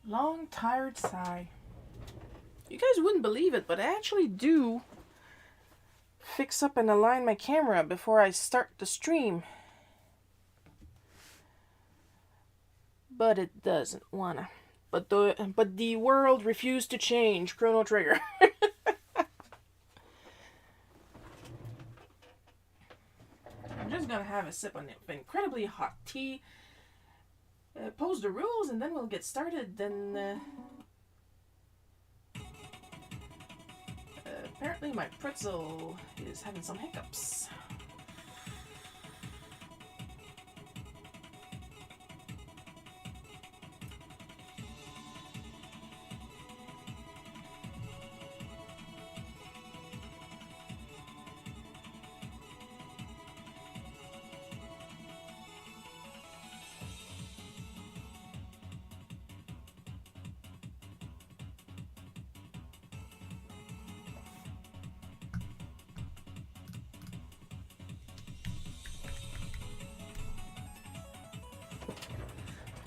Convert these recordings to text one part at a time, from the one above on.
Long, tired sigh. You guys wouldn't believe it, but I actually do fix up and align my camera before I start the stream. But it doesn't wanna. But the world refused to change. Chrono Trigger. I'm just gonna have a sip of incredibly hot tea. Pose the rules and then we'll get started. Then apparently my pretzel is having some hiccups.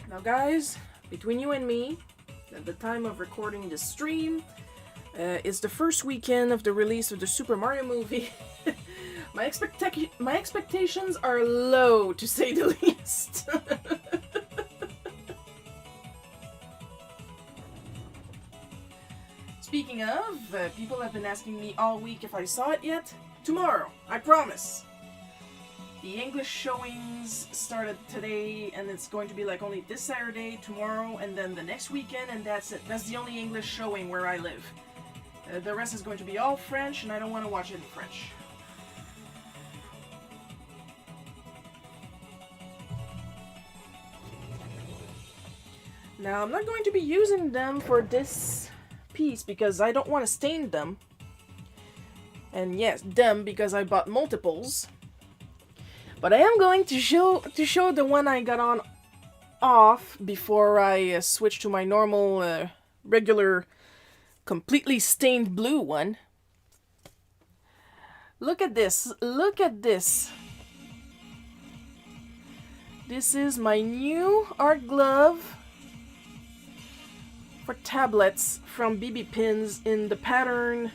Now guys, between you and me, at the time of recording this stream, it's the first weekend of the release of the Super Mario movie. My expectations are low, to say the least. Speaking of, people have been asking me all week if I saw it yet. Tomorrow, I promise. The English showings started today, and it's going to be like only this Saturday, tomorrow, and then the next weekend, and that's it. That's the only English showing where I live. The rest is going to be all French, and I don't want to watch it in French. Now, I'm not going to be using them for this piece because I don't want to stain them. And yes, them because I bought multiples. But I am going to show the one I got on off before I switch to my normal, regular, completely stained blue one. Look at this. Look at this. This is my new art glove for tablets from BB Pins in the pattern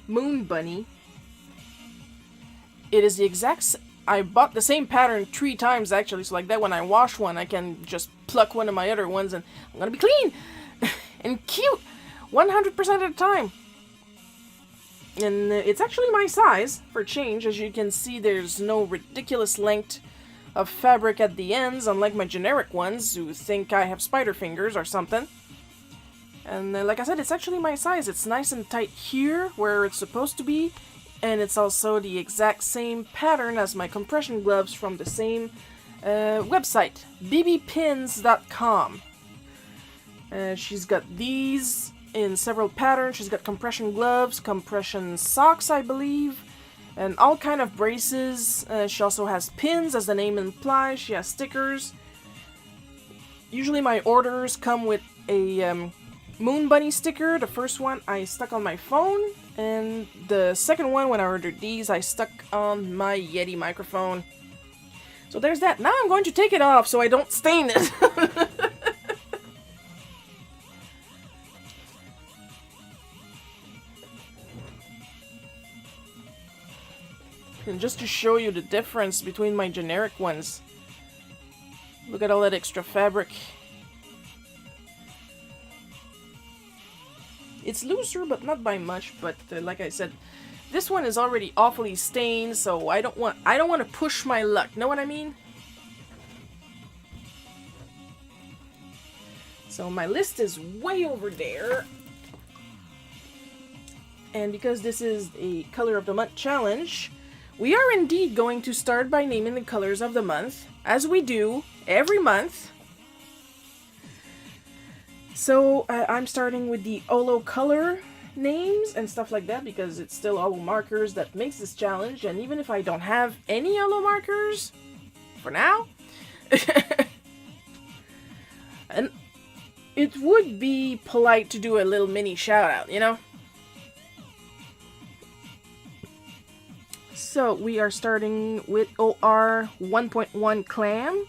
Moon Bunny. It is the exact I bought the same pattern 3 times actually, so like that when I wash one I can just pluck one of my other ones and I'm gonna be clean and cute 100% of the time. And it's actually my size for change. As you can see, there's no ridiculous length of fabric at the ends, unlike my generic ones who think I have spider fingers or something. And like I said, it's actually my size. It's nice and tight here where it's supposed to be. And it's also the exact same pattern as my compression gloves from the same website, bbpins.com. She's got these in several patterns. She's got compression gloves, compression socks, I believe, and all kind of braces. She also has pins, as the name implies. She has stickers. Usually my orders come with a Moon Bunny sticker. The first one I stuck on my phone. And the second one, when I ordered these, I stuck on my Yeti microphone. So there's that. Now I'm going to take it off so I don't stain it. And just to show you the difference between my generic ones. Look at all that extra fabric. It's looser, but not by much. But like I said, this one is already awfully stained, so I don't want to push my luck. Know what I mean? So my list is way over there, and because this is a Color of the Month challenge, we are indeed going to start by naming the colors of the month, as we do every month. So I'm starting with the Olo color names and stuff like that because it's still Olo markers that makes this challenge. And even if I don't have any Olo markers for now, and it would be polite to do a little mini shout out, you know? So we are starting with OR 1.1 Clam.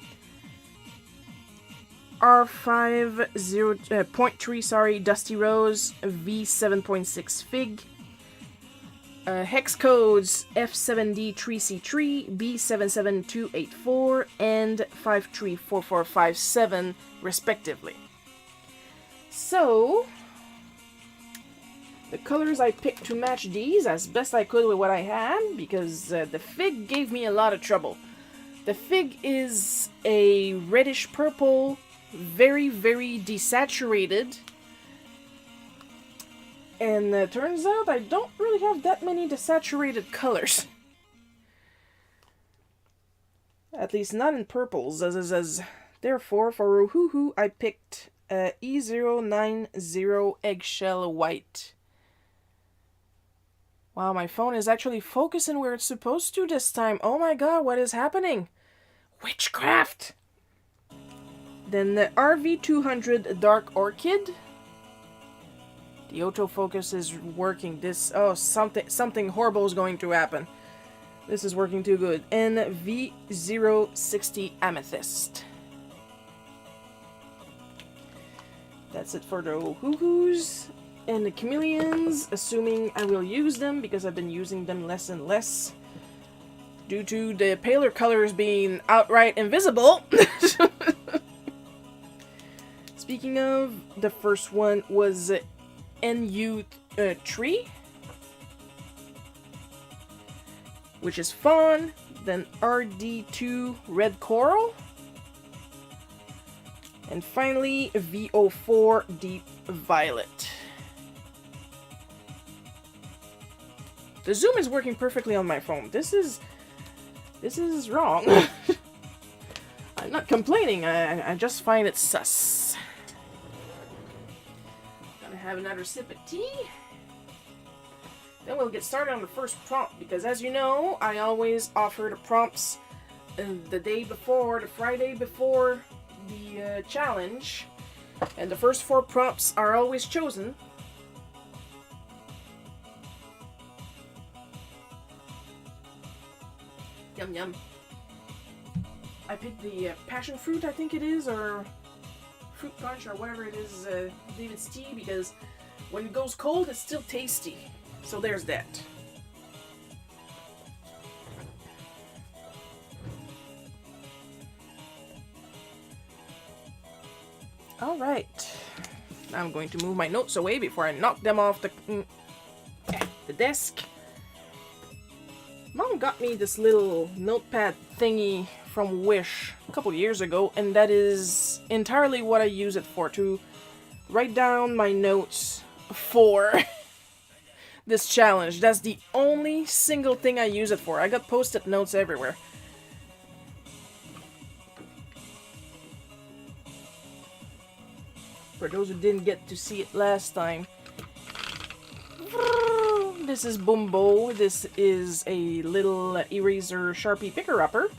R5.3, sorry, Dusty Rose, V7.6 Fig, hex codes F7D3C3, B77284, and 534457, respectively. So, the colors I picked to match these as best I could with what I had, because the Fig gave me a lot of trouble. The Fig is a reddish purple, very, very desaturated. And turns out I don't really have that many desaturated colors. At least not in purples. Therefore, for Rohuhu, I picked E090 Eggshell White. Wow, my phone is actually focusing where it's supposed to this time. Oh my god, what is happening? Witchcraft! Then the RV200 Dark Orchid. The autofocus is working. Something horrible is going to happen. This is working too good. And V060 Amethyst. That's it for the Hoo-Hoos. And the Chameleons, assuming I will use them, because I've been using them less and less. Due to the paler colors being outright invisible. Speaking of, the first one was NU3, which is Fawn, then RD2 Red Coral, and finally VO4 Deep Violet. The zoom is working perfectly on my phone. This is wrong. I'm not complaining, I just find it sus. Gonna have another sip of tea. Then we'll get started on the first prompt, because as you know, I always offer the prompts the day before, the Friday before the challenge. And the first 4 prompts are always chosen. Yum yum. I picked the passion fruit, I think it is, or fruit punch, or whatever it is, David's tea, because when it goes cold, it's still tasty. So there's that. Alright. Now I'm going to move my notes away before I knock them off the desk. Mom got me this little notepad thingy from Wish a couple years ago, and that is entirely what I use it for, to write down my notes for this challenge. That's the only single thing I use it for. I got post-it notes everywhere. For those who didn't get to see it last time, this is Bumbo. This is a little eraser Sharpie picker-upper,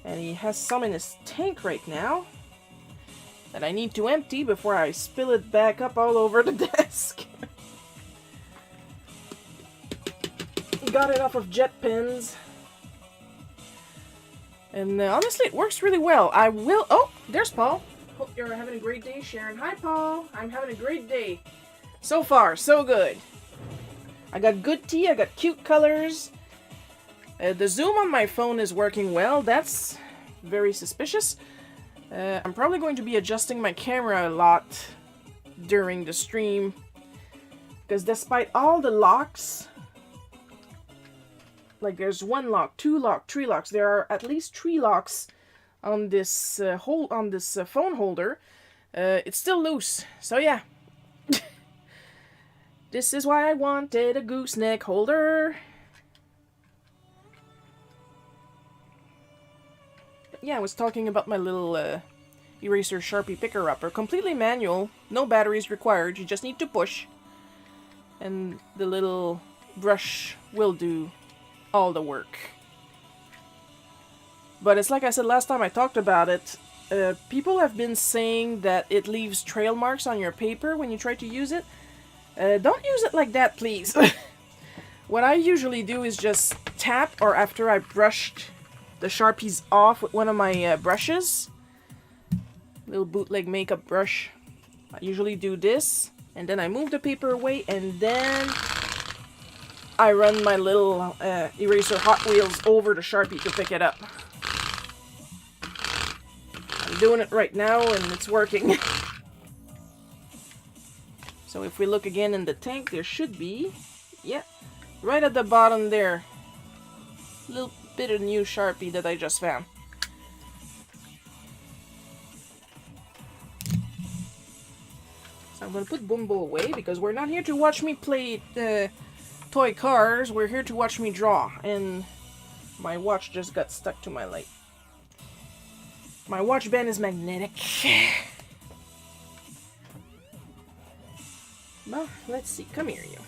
and he has some in his tank right now that I need to empty before I spill it back up all over the desk. Got it off of jet pens, and honestly it works really well. I will... Oh, there's Paul. Hope you're having a great day, Sharon. Hi, Paul. I'm having a great day. So far, so good. I got good tea. I got cute colors. The zoom on my phone is working well. That's very suspicious. I'm probably going to be adjusting my camera a lot during the stream, because despite all the locks, like there's 1 lock, 2 lock, 3 locks, there are at least 3 locks on this phone holder. It's still loose, so yeah. This is why I wanted a gooseneck holder. But yeah, I was talking about my little eraser Sharpie picker-upper. Completely manual, no batteries required, you just need to push. And the little brush will do all the work. But it's like I said last time I talked about it, people have been saying that it leaves trail marks on your paper when you try to use it. Don't use it like that, please. What I usually do is just tap, or after I brushed the Sharpies off with one of my brushes. Little bootleg makeup brush. I usually do this, and then I move the paper away, and then I run my little eraser Hot Wheels over the Sharpie to pick it up. I'm doing it right now, and it's working. So if we look again in the tank, there should be, yeah, right at the bottom there, a little bit of new Sharpie that I just found. So I'm going to put Bumbo away because we're not here to watch me play toy cars. We're here to watch me draw. And my watch just got stuck to my light. My watch band is magnetic. Well, let's see. Come here, you.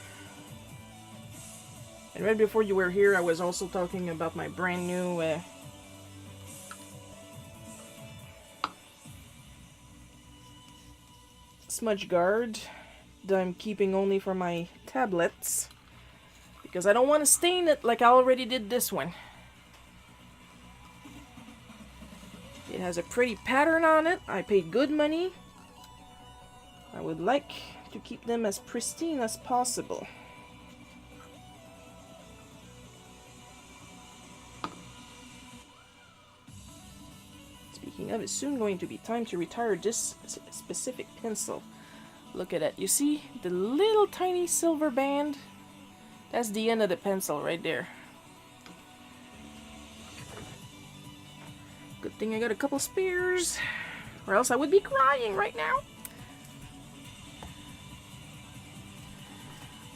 And right before you were here, I was also talking about my brand new smudge guard that I'm keeping only for my tablets because I don't want to stain it like I already did this one. It has a pretty pattern on it. I paid good money. I would like to keep them as pristine as possible. Speaking of, it's soon going to be time to retire this specific pencil. Look at that. You see the little tiny silver band? That's the end of the pencil right there. Good thing I got a couple spares, or else I would be crying right now.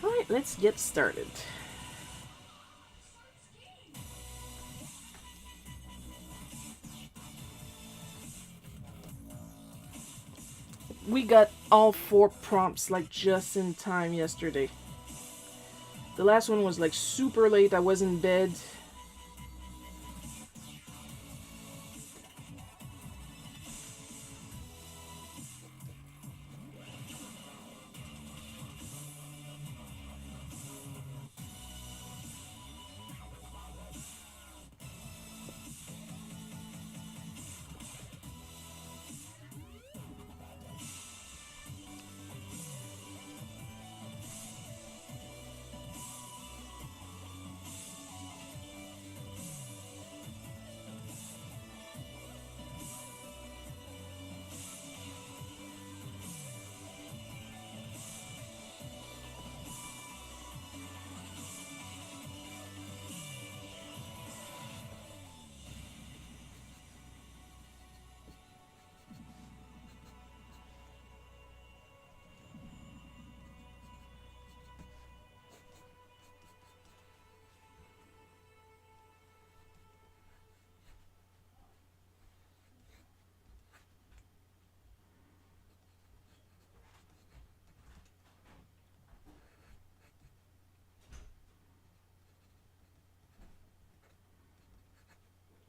Alright, let's get started. We got all 4 prompts like just in time yesterday. The last one was like super late. I was in bed.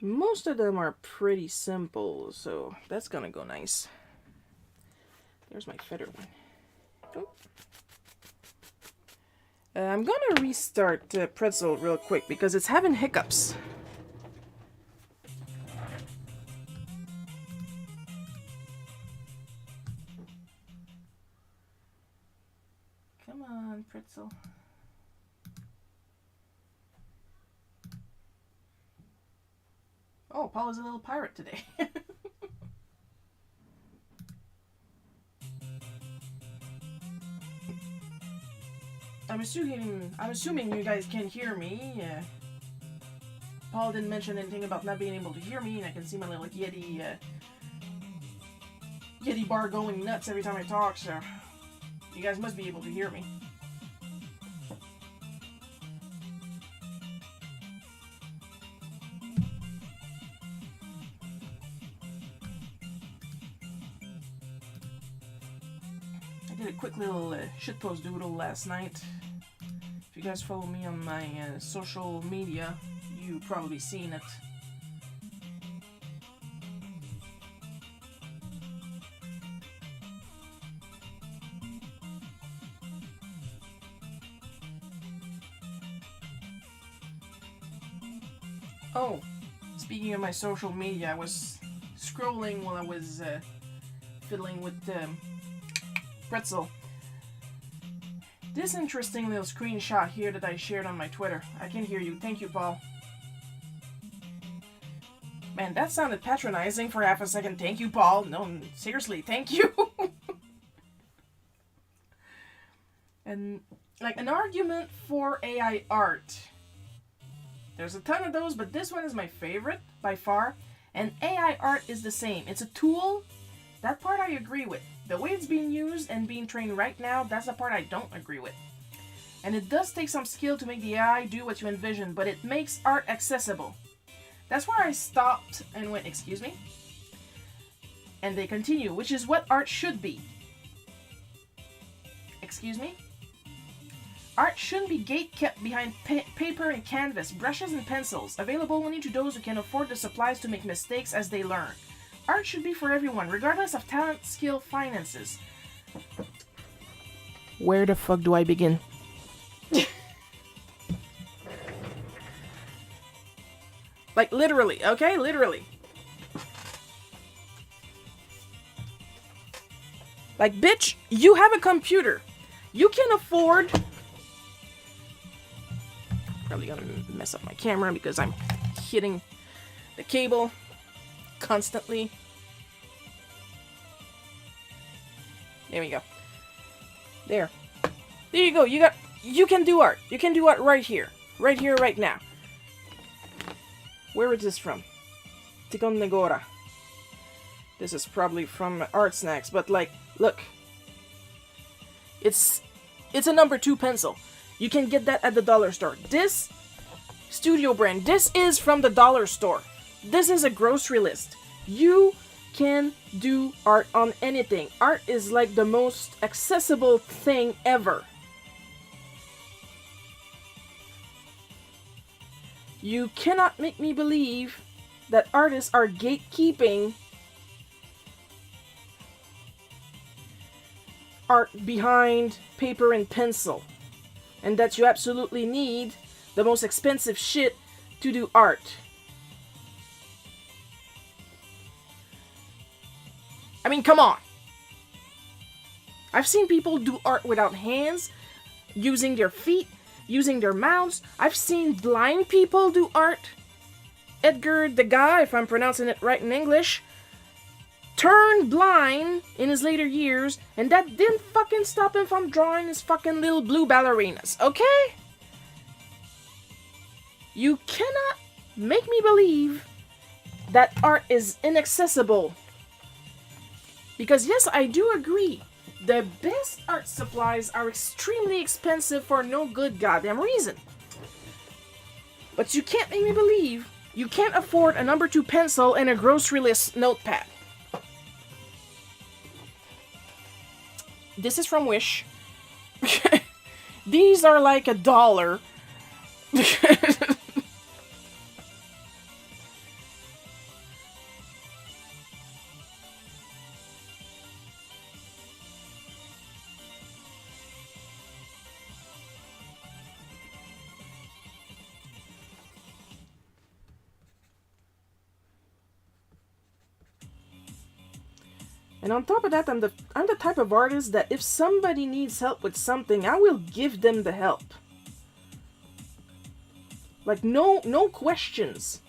Most of them are pretty simple, so that's gonna go nice. There's my feather one. Oh. I'm gonna restart Pretzel real quick because it's having hiccups. Come on, Pretzel. Oh, Paul is a little pirate today. I'm assuming you guys can hear me. Paul didn't mention anything about not being able to hear me, and I can see my little Yeti bar going nuts every time I talk, so you guys must be able to hear me. I did a quick little shitpost doodle last night. If you guys follow me on my social media, you've probably seen it. Oh, speaking of my social media, I was scrolling while I was fiddling with the pretzel. This interesting little screenshot here that I shared on my Twitter. I can hear you. Thank you, Paul. Man, that sounded patronizing for half a second. Thank you, Paul. No, seriously, thank you. And like an argument for AI art. There's a ton of those, but this one is my favorite by far. And AI art is the same. It's a tool. That part I agree with. The way it's being used and being trained right now, that's the part I don't agree with. And it does take some skill to make the AI do what you envision, but it makes art accessible. That's where I stopped and went, excuse me? And they continue, which is what art should be. Excuse me? Art shouldn't be gate-kept behind paper and canvas, brushes and pencils, available only to those who can afford the supplies to make mistakes as they learn. Art should be for everyone, regardless of talent, skill, finances. Where the fuck do I begin? Like, literally, okay? Literally. Like, bitch, you have a computer. You can afford... Probably gonna mess up my camera because I'm hitting the cable constantly. There we go. There you go. You can do art. You can do art right here, right now. Where is this from? Tikon Negora. This is probably from Art Snacks, but like, look. It's a number 2 pencil. You can get that at the dollar store. This studio brand, this is from the dollar store. This is a grocery list. You can do art on anything. Art is like the most accessible thing ever. You cannot make me believe that artists are gatekeeping art behind paper and pencil. And that you absolutely need the most expensive shit to do art. I mean, come on. I've seen people do art without hands, using their feet, using their mouths. I've seen blind people do art. Edgar Degas, if I'm pronouncing it right in English, turned blind in his later years, and that didn't fucking stop him from drawing his fucking little blue ballerinas, okay? You cannot make me believe that art is inaccessible. Because yes, I do agree, the best art supplies are extremely expensive for no good goddamn reason. But you can't make me believe you can't afford a number 2 pencil and a grocery list notepad. This is from Wish. These are like $1. And on top of that, I'm the type of artist that if somebody needs help with something, I will give them the help. Like, no questions.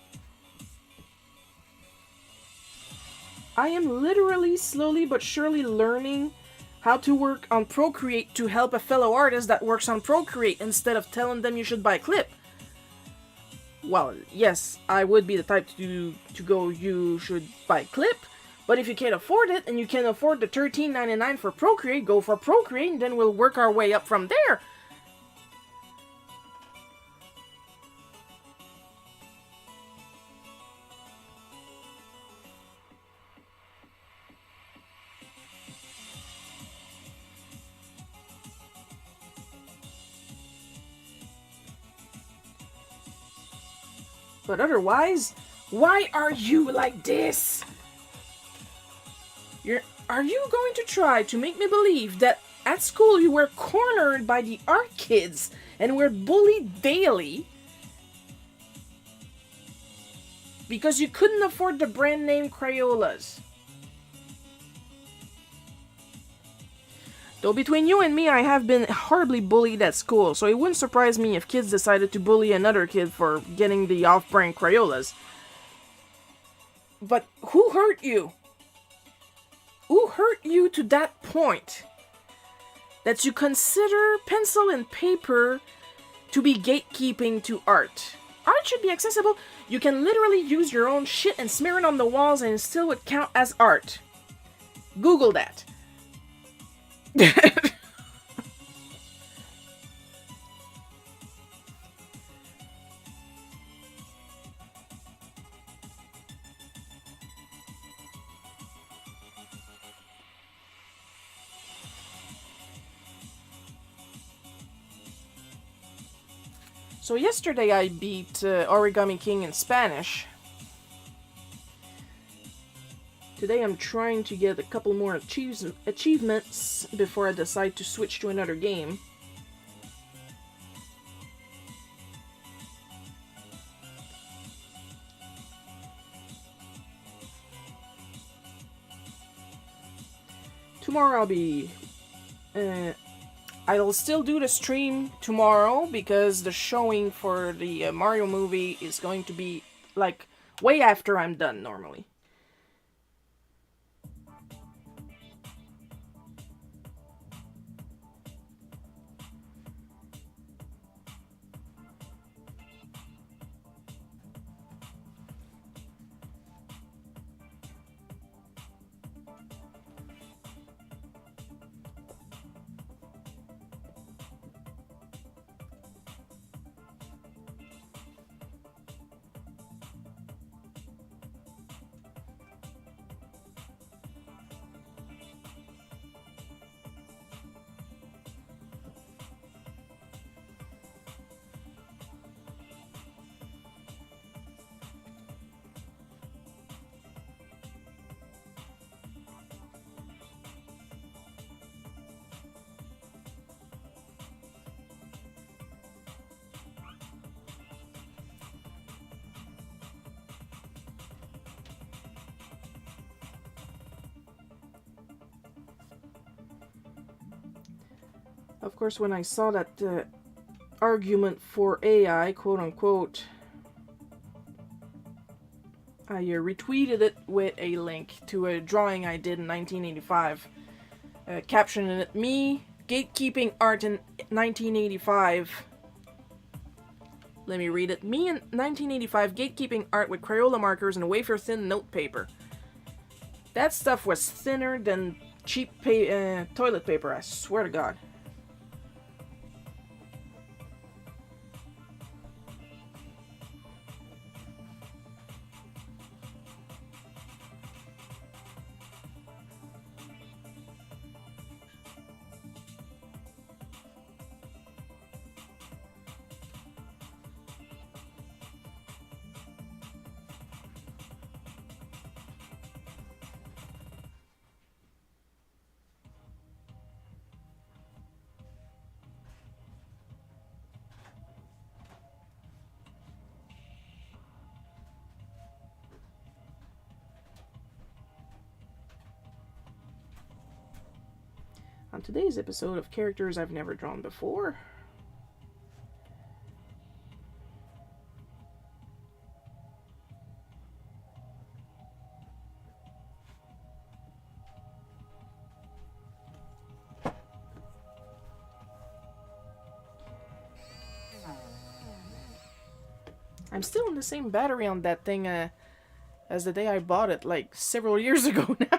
I am literally slowly but surely learning how to work on Procreate to help a fellow artist that works on Procreate instead of telling them you should buy Clip. Well, yes, I would be the type to go, you should buy Clip. But if you can't afford it, and you can afford the $13.99 for Procreate, go for Procreate, and then we'll work our way up from there. But otherwise, why are you like this? Are you going to try to make me believe that at school you were cornered by the art kids and were bullied daily because you couldn't afford the brand name Crayolas? Though between you and me, I have been horribly bullied at school, so it wouldn't surprise me if kids decided to bully another kid for getting the off-brand Crayolas. But who hurt you? Who hurt you to that point? That you consider pencil and paper to be gatekeeping to art. Art should be accessible. You can literally use your own shit and smear it on the walls and it still would count as art. Google that. So yesterday I beat Origami King in Spanish. Today I'm trying to get a couple more achievements before I decide to switch to another game. Tomorrow I'll still do the stream tomorrow because the showing for the Mario movie is going to be like way after I'm done normally. Of course, when I saw that argument for AI, quote unquote, I retweeted it with a link to a drawing I did in 1985, captioning it, "Me, gatekeeping art in 1985." Let me read it. "Me in 1985, gatekeeping art with Crayola markers and wafer-thin note paper." That stuff was thinner than cheap toilet paper, I swear to God. On today's episode of Characters I've Never Drawn Before, I'm still in the same battery on that thing as the day I bought it, like several years ago now.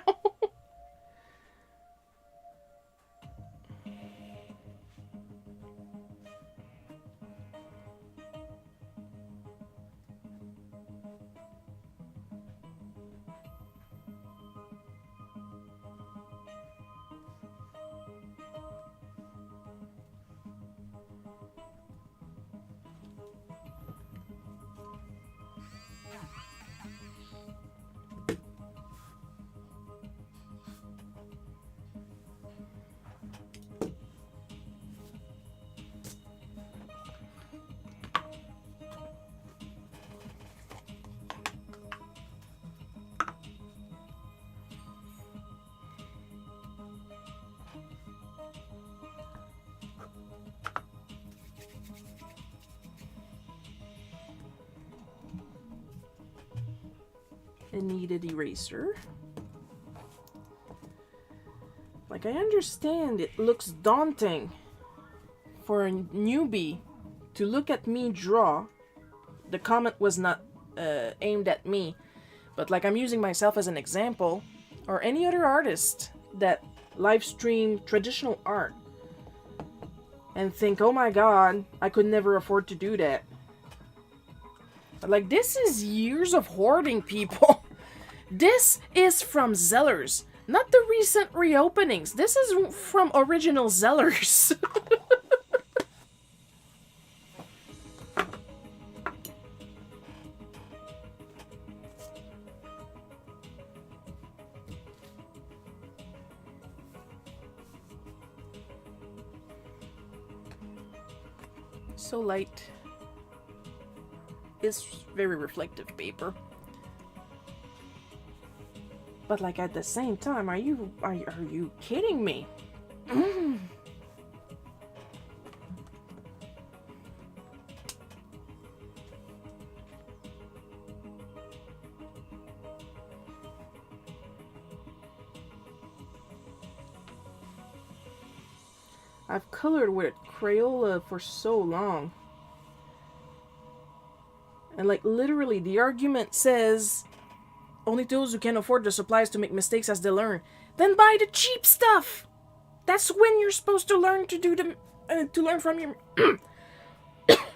a kneaded eraser. Like, I understand it looks daunting for a newbie to look at me draw. The comment was not aimed at me, but like, I'm using myself as an example, or any other artist that live stream traditional art and think, oh my god, I could never afford to do that. But like, this is years of hoarding, people. This is from Zellers, not the recent reopenings. This is from original Zellers. So light. It's very reflective paper. But like, at the same time, are you kidding me? I've colored with Crayola for so long. And like, literally, the argument says only those who can afford the supplies to make mistakes as they learn. Then buy the cheap stuff. That's when you're supposed to learn to do the to learn from your.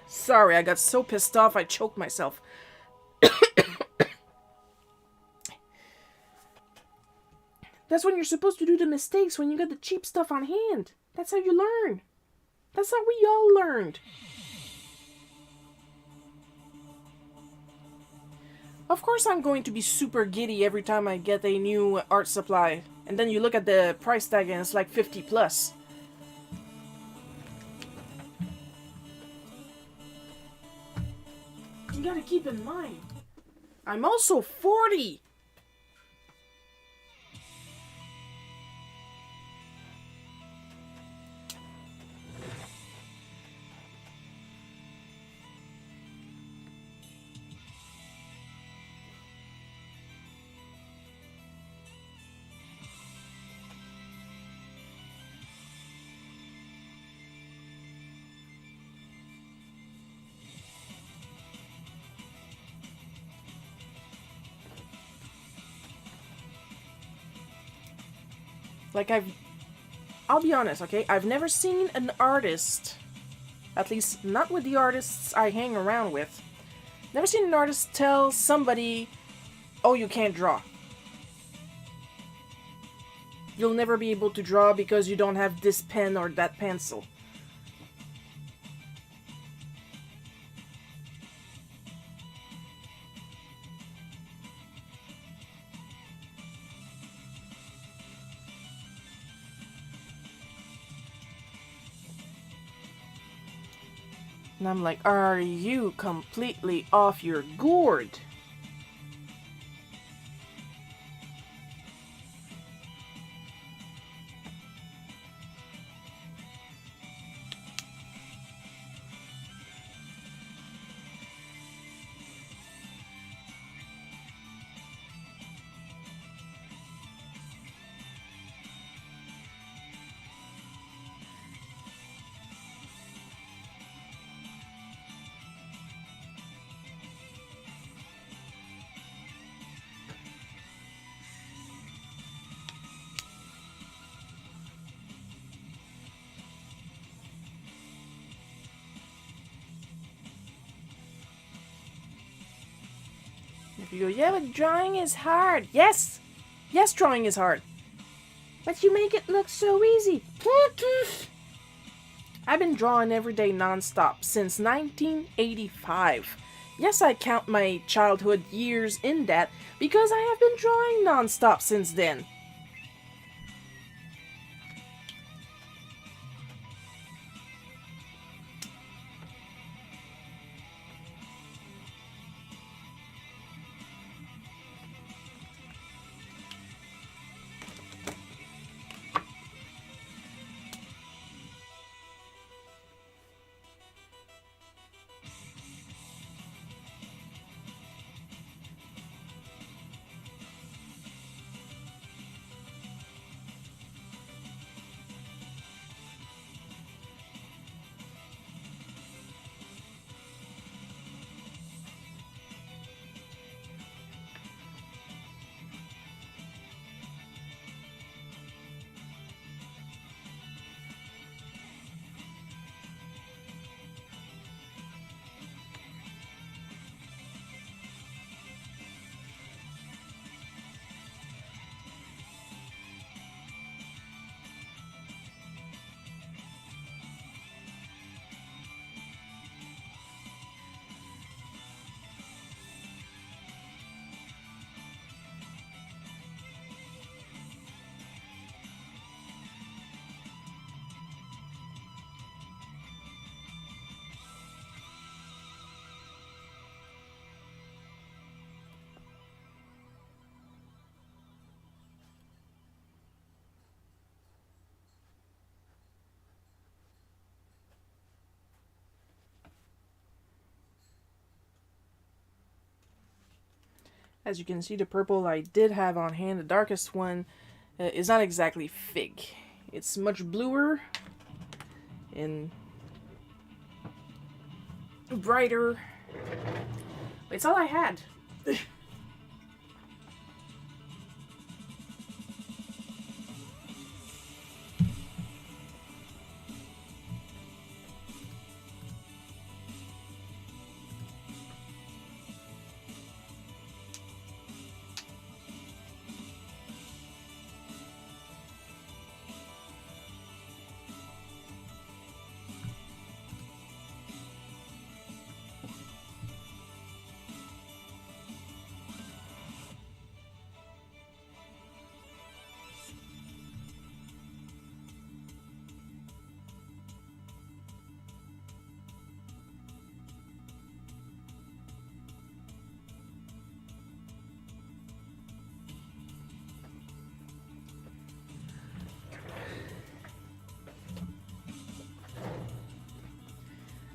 Sorry, I got so pissed off I choked myself. That's when you're supposed to do the mistakes, when you got the cheap stuff on hand. That's how you learn. That's how we all learned. Of course I'm going to be super giddy every time I get a new art supply. And then you look at the price tag and it's like 50 plus. You gotta keep in mind, I'm also 40. Like, I'll be honest, okay? I've never seen an artist, at least not with the artists I hang around with, never seen an artist tell somebody, oh, you can't draw. You'll never be able to draw because you don't have this pen or that pencil. And I'm like, are you completely off your gourd? If you go, yeah, but drawing is hard. Yes! Yes, drawing is hard. But you make it look so easy. I've been drawing every day non-stop since 1985. Yes, I count my childhood years in that because I have been drawing non-stop since then. As you can see, the purple I did have on hand, the darkest one, is not exactly fig. It's much bluer and brighter. It's all I had.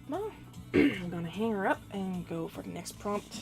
Well, I'm gonna hang her up and go for the next prompt.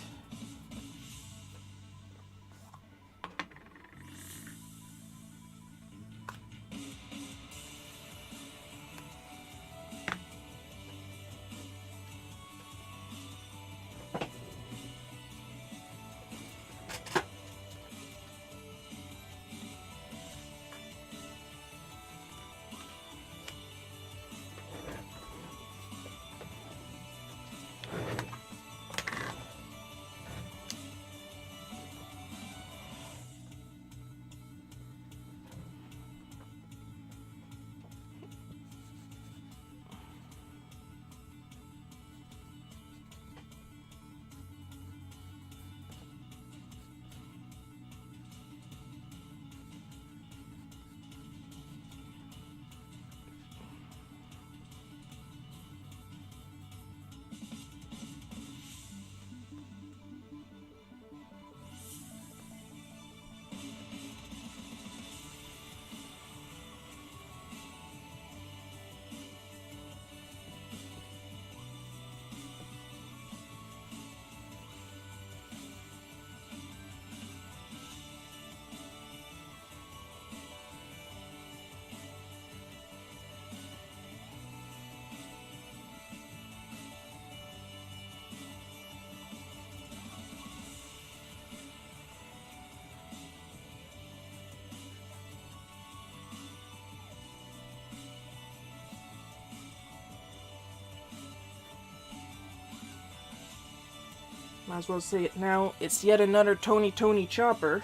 Might as well say it now. It's yet another Tony chopper.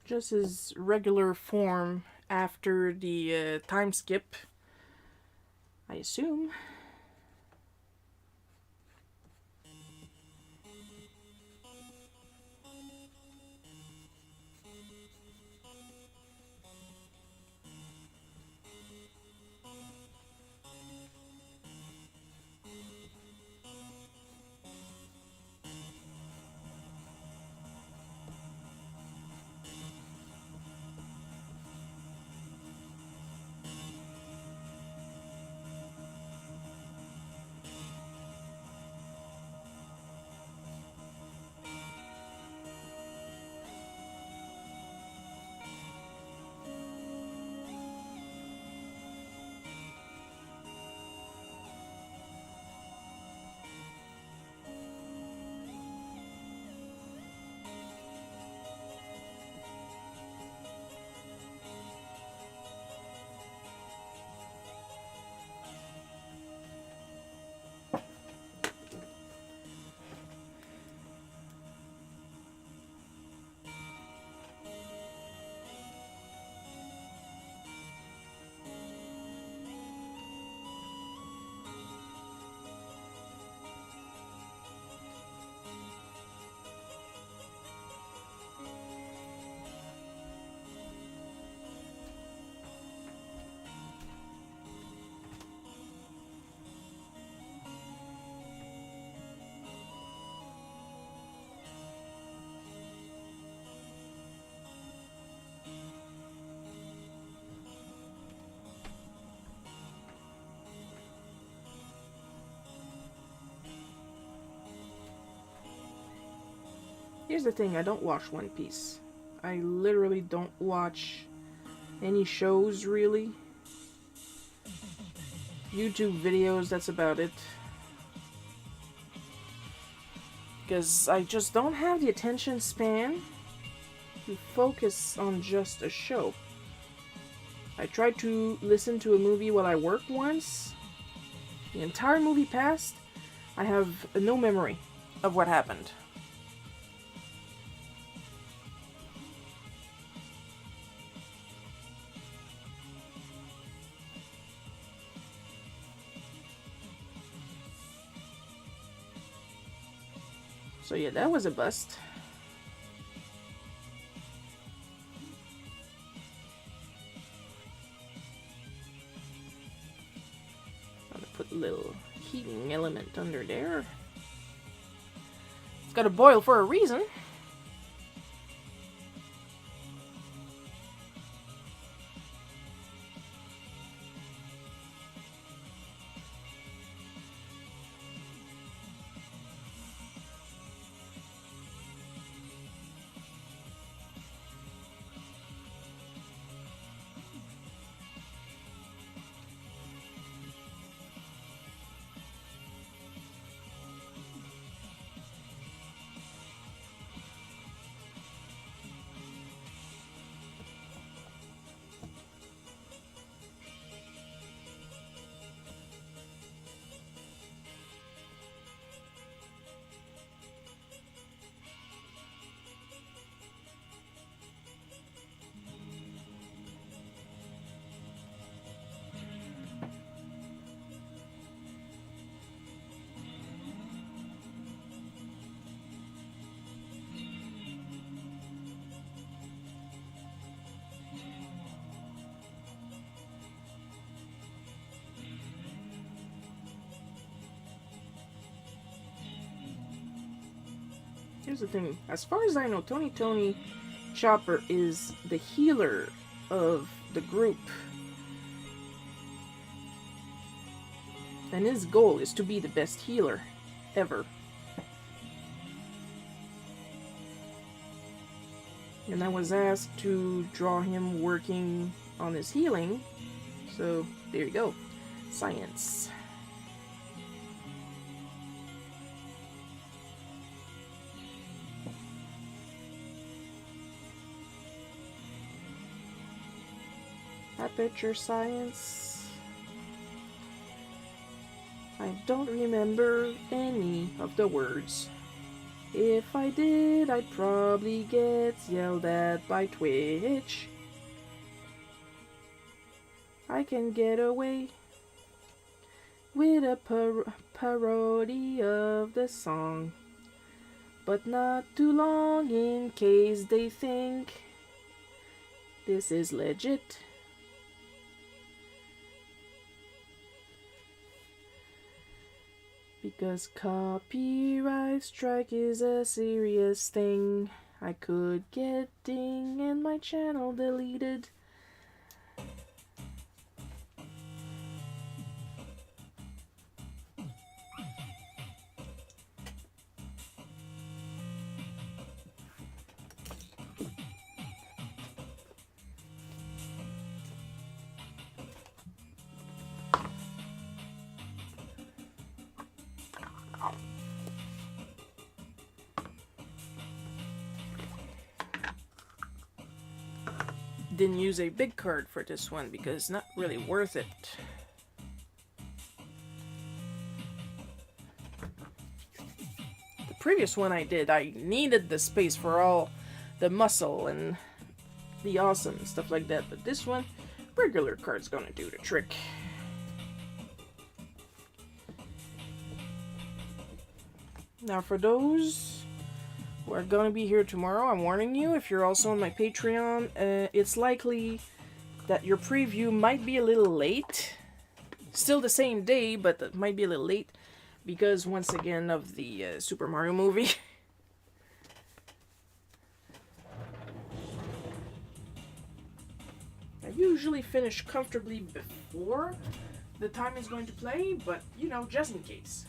Just his regular form after the time skip, I assume. Here's the thing, I don't watch One Piece. I literally don't watch any shows, really. YouTube videos, that's about it. Because I just don't have the attention span to focus on just a show. I tried to listen to a movie while I work once. The entire movie passed. I have no memory of what happened. So yeah, that was a bust. I'm gonna put a little heating element under there. It's gotta boil for a reason. Here's the thing, as far as I know, Tony Chopper is the healer of the group. And his goal is to be the best healer ever. And I was asked to draw him working on his healing. So, there you go. Science. Aperture science. I don't remember any of the words. If I did, I'd probably get yelled at by Twitch. I can get away with a parody of the song, but not too long in case they think this is legit. Because copyright strike is a serious thing. I could get ding and my channel deleted. Didn't use a big card for this one because it's not really worth it. The previous one I did, I needed the space for all the muscle and the awesome stuff like that, but this one, regular card's gonna do the trick. Now for those who are gonna be here tomorrow, I'm warning you, if you're also on my Patreon, it's likely that your preview might be a little late. Still the same day, but it might be a little late because, once again, of the Super Mario movie. I usually finish comfortably before the time is going to play, but, you know, just in case.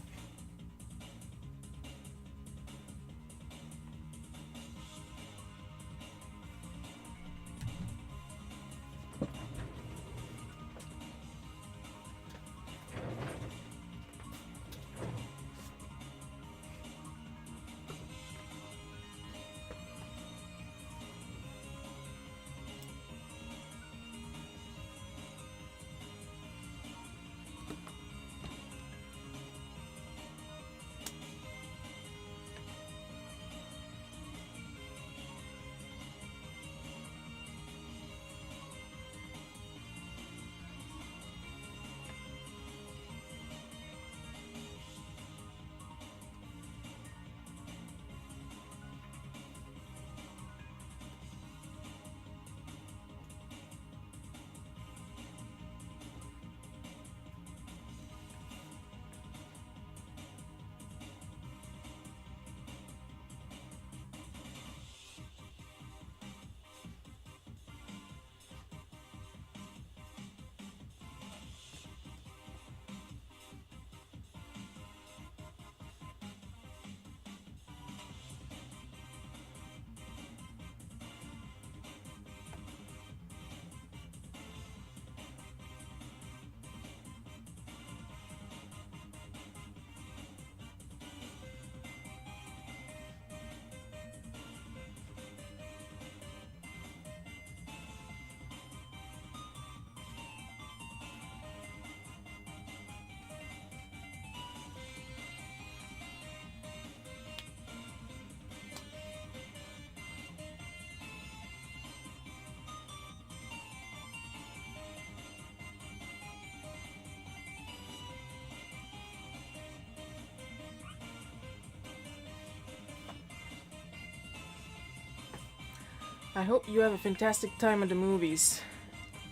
I hope you have a fantastic time at the movies.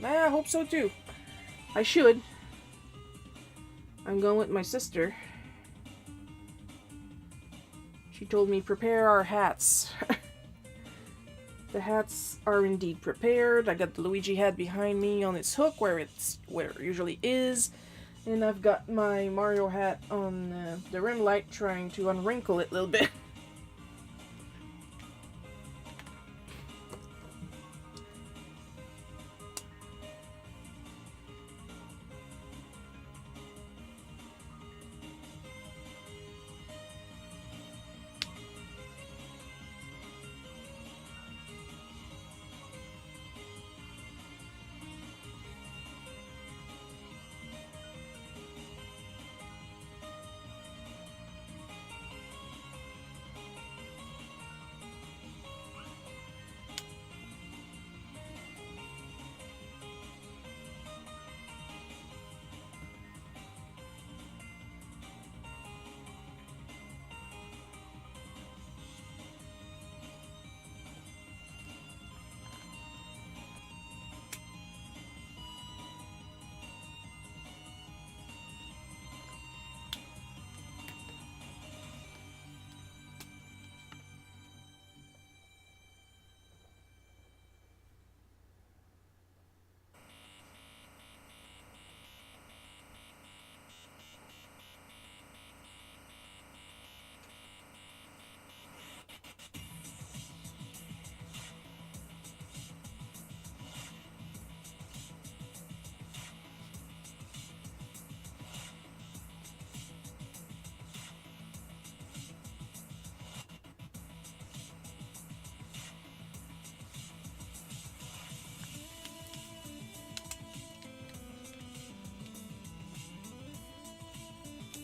I hope so too. I should. I'm going with my sister. She told me prepare our hats. The hats are indeed prepared. I got the Luigi hat behind me on its hook where it usually is. And I've got my Mario hat on the rim light trying to unwrinkle it a little bit.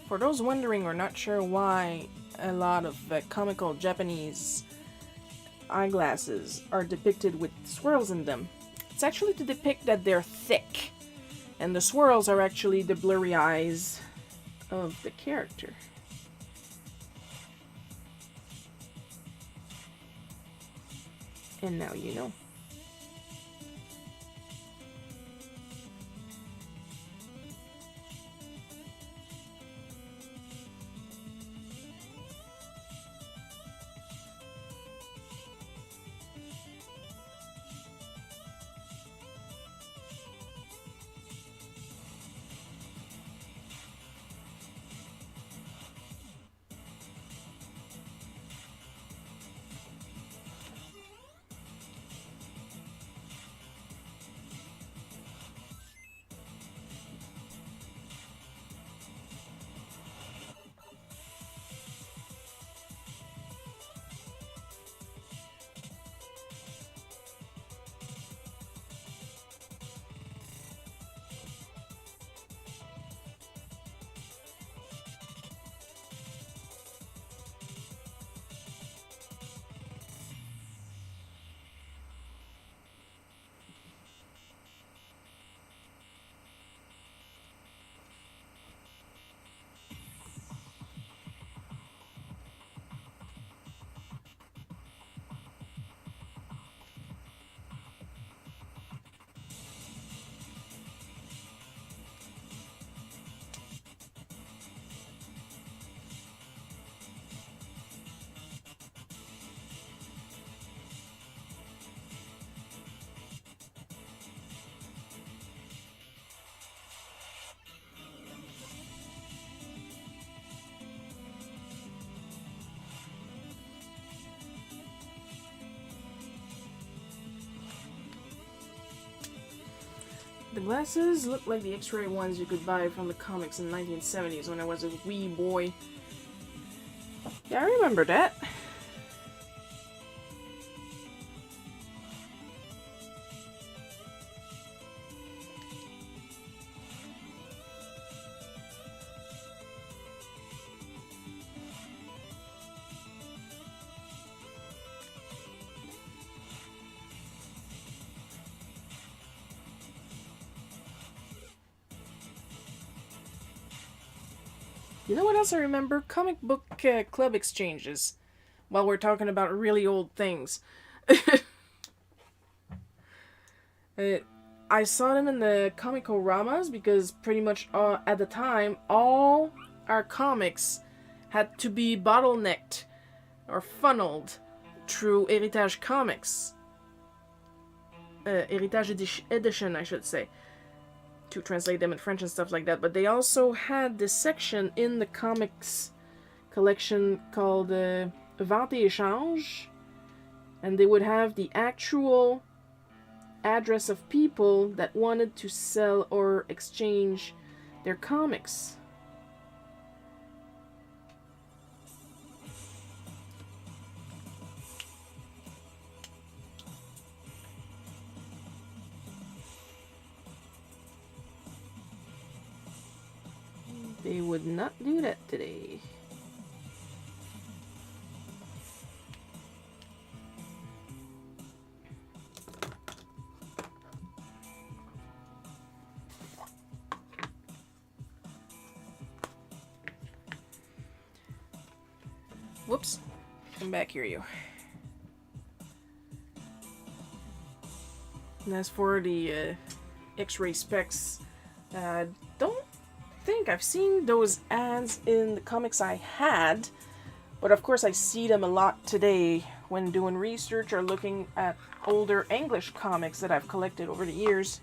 For those wondering or not sure why a lot of comical Japanese eyeglasses are depicted with swirls in them, it's actually to depict that they're thick, and the swirls are actually the blurry eyes of the character. And now you know. The glasses look like the X-ray ones you could buy from the comics in the 1970s when I was a wee boy. Yeah, I remember that. You know what else I remember? Comic book club exchanges. While we're talking about really old things. Uh, I saw them in the Comico-Ramas because pretty much at the time, all our comics had to be bottlenecked or funneled through Heritage Comics. Heritage Edition, I should say, to translate them in French and stuff like that. But they also had this section in the comics collection called Vente et Échange, and they would have the actual address of people that wanted to sell or exchange their comics. They would not do that today. Whoops. Come back here, you. And as for the X-ray specs, don't think I've seen those ads in the comics I had, but of course I see them a lot today when doing research or looking at older English comics that I've collected over the years.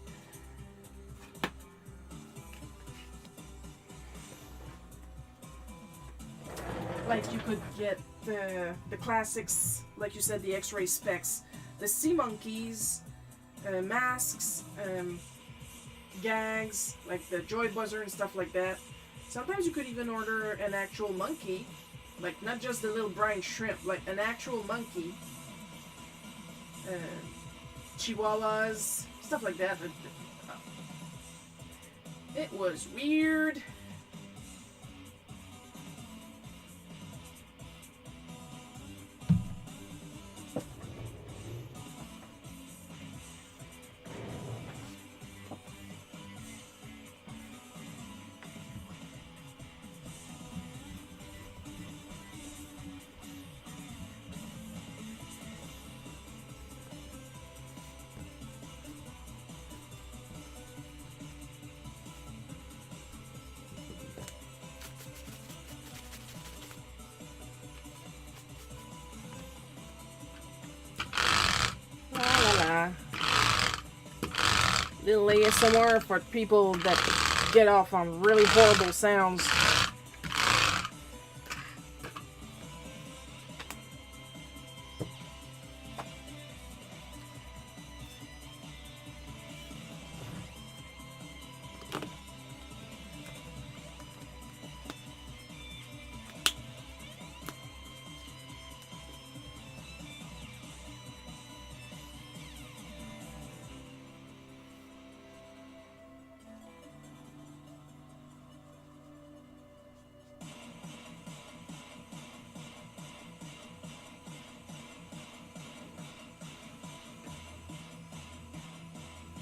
Like you could get the classics, like you said, the X-ray specs, the sea monkeys, masks, gags, like the Joy Buzzer and stuff like that. Sometimes you could even order an actual monkey, like not just the little brine shrimp, like an actual monkey, chihuahuas, stuff like that. It was weird. Little ASMR for people that get off on really horrible sounds.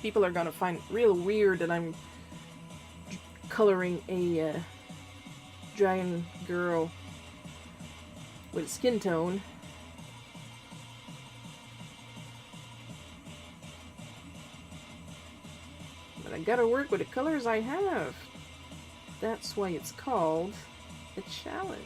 People are gonna find it real weird that I'm coloring a dragon girl with a skin tone. But I gotta work with the colors I have. That's why it's called a challenge.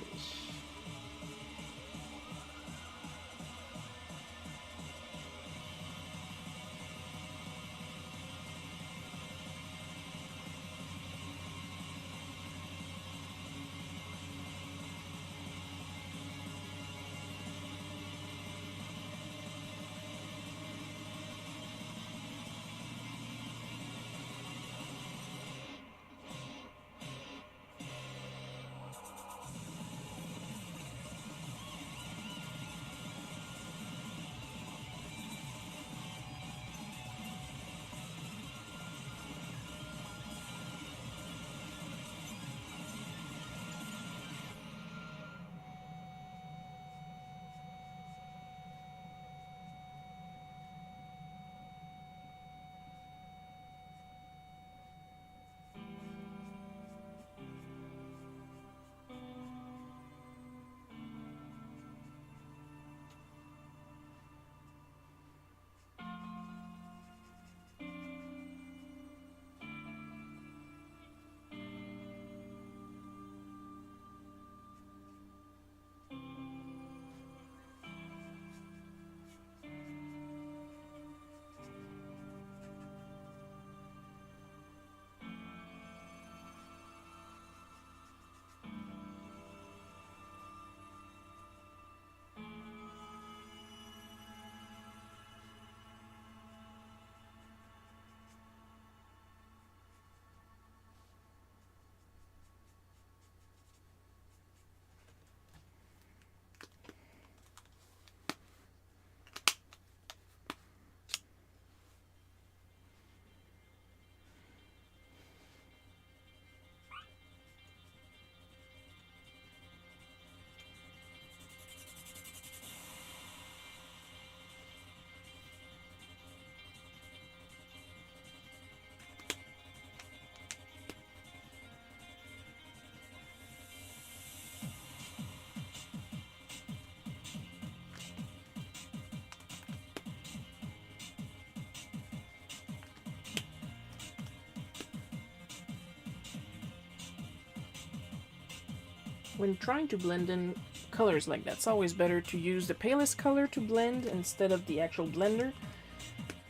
When trying to blend in colors like that, it's always better to use the palest color to blend instead of the actual blender,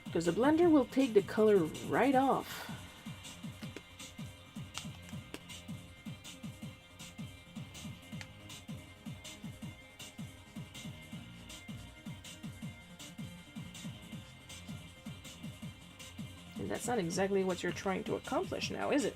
because the blender will take the color right off. And that's not exactly what you're trying to accomplish now, is it?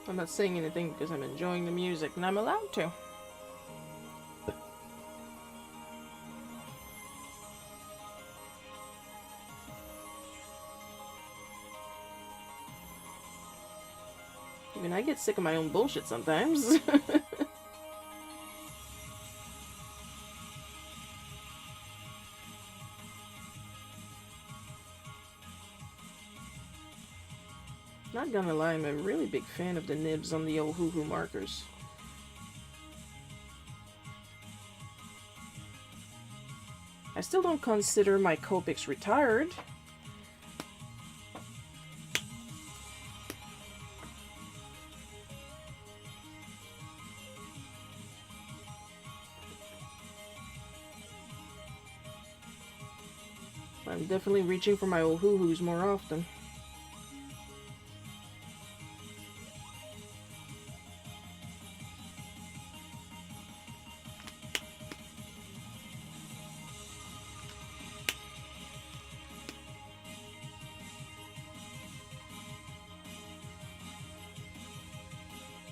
I'm not saying anything because I'm enjoying the music and I'm allowed to. Even I get sick of my own bullshit sometimes. Not gonna lie, I'm a really big fan of the nibs on the old hoo-hoo markers. I still don't consider my Copics retired. I'm definitely reaching for my old hoo-hoos more often.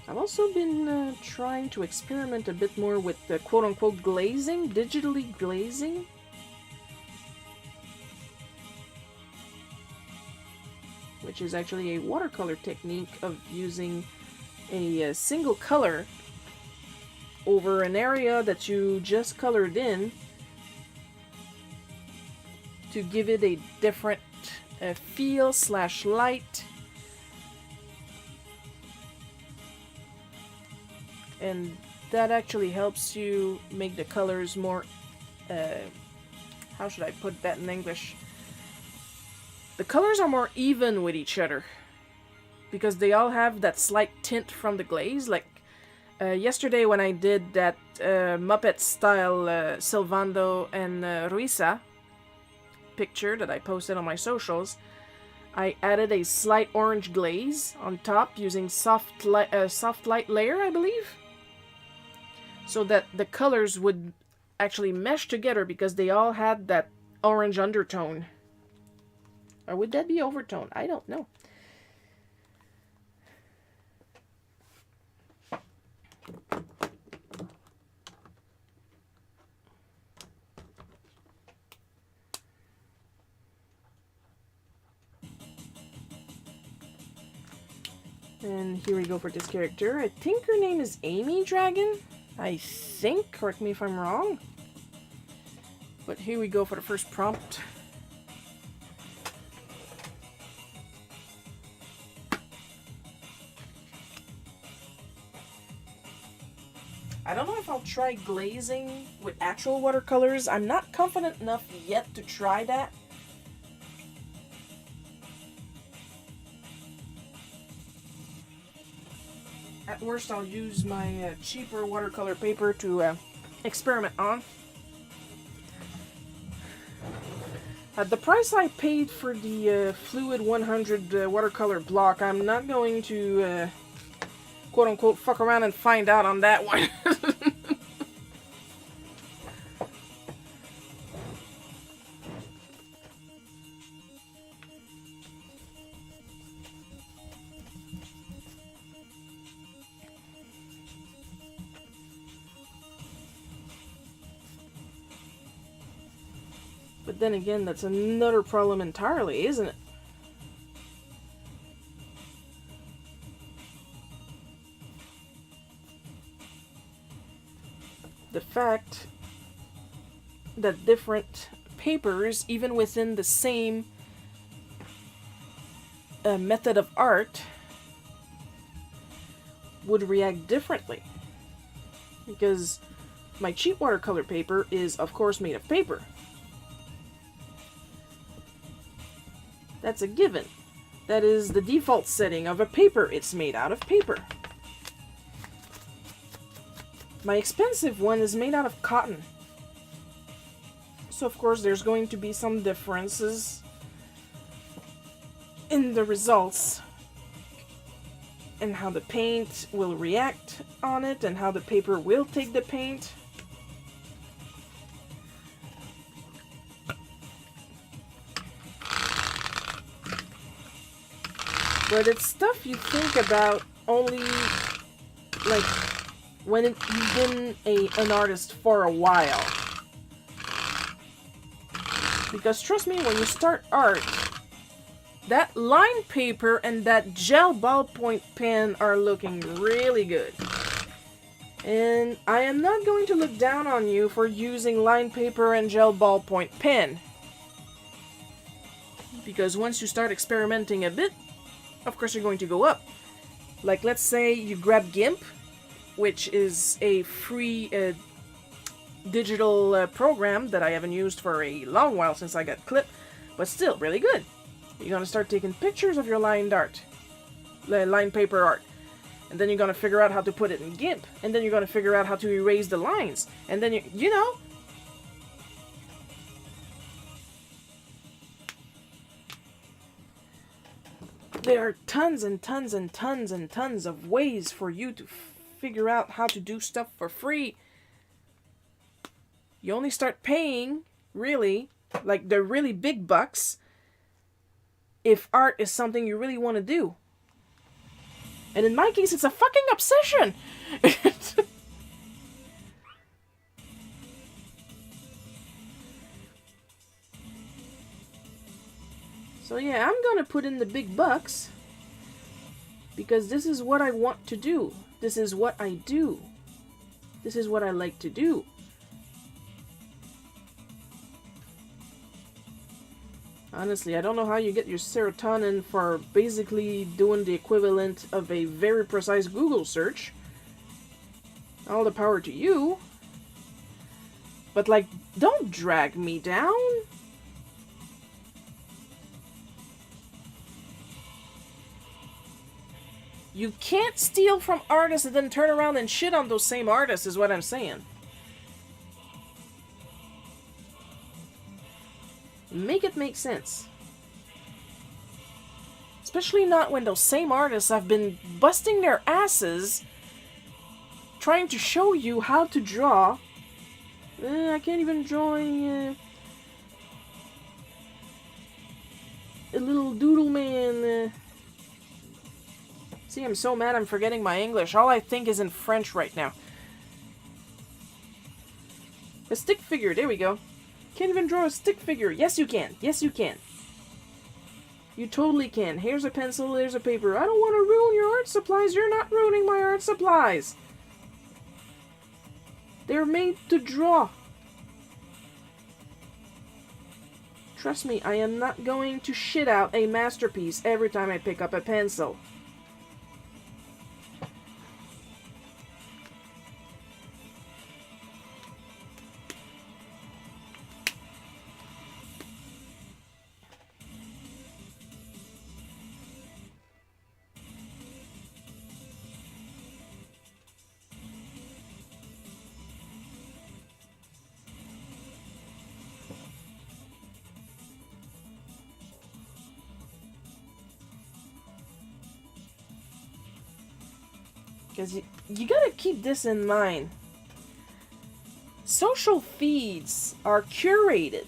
I've also been trying to experiment a bit more with the quote-unquote glazing, digitally glazing. Which is actually a watercolor technique of using a single color over an area that you just colored in to give it a different feel / light. And that actually helps you make the colors more, how should I put that in English? The colors are more even with each other because they all have that slight tint from the glaze. Like yesterday when I did that Muppet style Silvando and Ruisa picture that I posted on my socials, I added a slight orange glaze on top using soft light layer, I believe, so that the colors would actually mesh together because they all had that orange undertone. Or would that be overtone? I don't know. And here we go for this character. I think her name is Amy Dragon. I think, correct me if I'm wrong. But here we go for the first prompt. I don't know if I'll try glazing with actual watercolors. I'm not confident enough yet to try that. At worst, I'll use my cheaper watercolor paper to experiment on. At the price I paid for the Fluid 100 watercolor block, I'm not going to quote-unquote fuck around and find out on that one. But then again, that's another problem entirely, isn't it? The fact that different papers, even within the same method of art, would react differently. Because my cheap watercolor paper is, of course, made of paper. That's a given. That is the default setting of a paper. It's made out of paper. My expensive one is made out of cotton. So of course there's going to be some differences in the results and how the paint will react on it and how the paper will take the paint. But it's stuff you think about only, like, when you've been an artist for a while. Because trust me, when you start art, that line paper and that gel ballpoint pen are looking really good. And I am not going to look down on you for using line paper and gel ballpoint pen. Because once you start experimenting a bit, of course you're going to go up. Like, let's say you grab GIMP, which is a free digital program that I haven't used for a long while since I got Clip, but still really good. You're gonna start taking pictures of your lined art, line paper art, and then you're gonna figure out how to put it in GIMP, and then you're gonna figure out how to erase the lines, and then you know. There are tons and tons and tons and tons of ways for you to figure out how to do stuff for free. You only start paying, really, like the really big bucks, if art is something you really want to do. And in my case, it's a fucking obsession! So yeah, I'm gonna put in the big bucks because this is what I want to do. This is what I do. This is what I like to do. Honestly, I don't know how you get your serotonin for basically doing the equivalent of a very precise Google search. All the power to you. But like, don't drag me down. You can't steal from artists and then turn around and shit on those same artists, is what I'm saying. Make it make sense. Especially not when those same artists have been busting their asses trying to show you how to draw. I can't even draw a little doodle man. See, I'm so mad I'm forgetting my English. All I think is in French right now. A stick figure, there we go. Can't even draw a stick figure. Yes, you can. Yes, you can. You totally can. Here's a pencil, here's a paper. I don't want to ruin your art supplies. You're not ruining my art supplies. They're made to draw. Trust me, I am not going to shit out a masterpiece every time I pick up a pencil. Because you gotta keep this in mind. Social feeds are curated.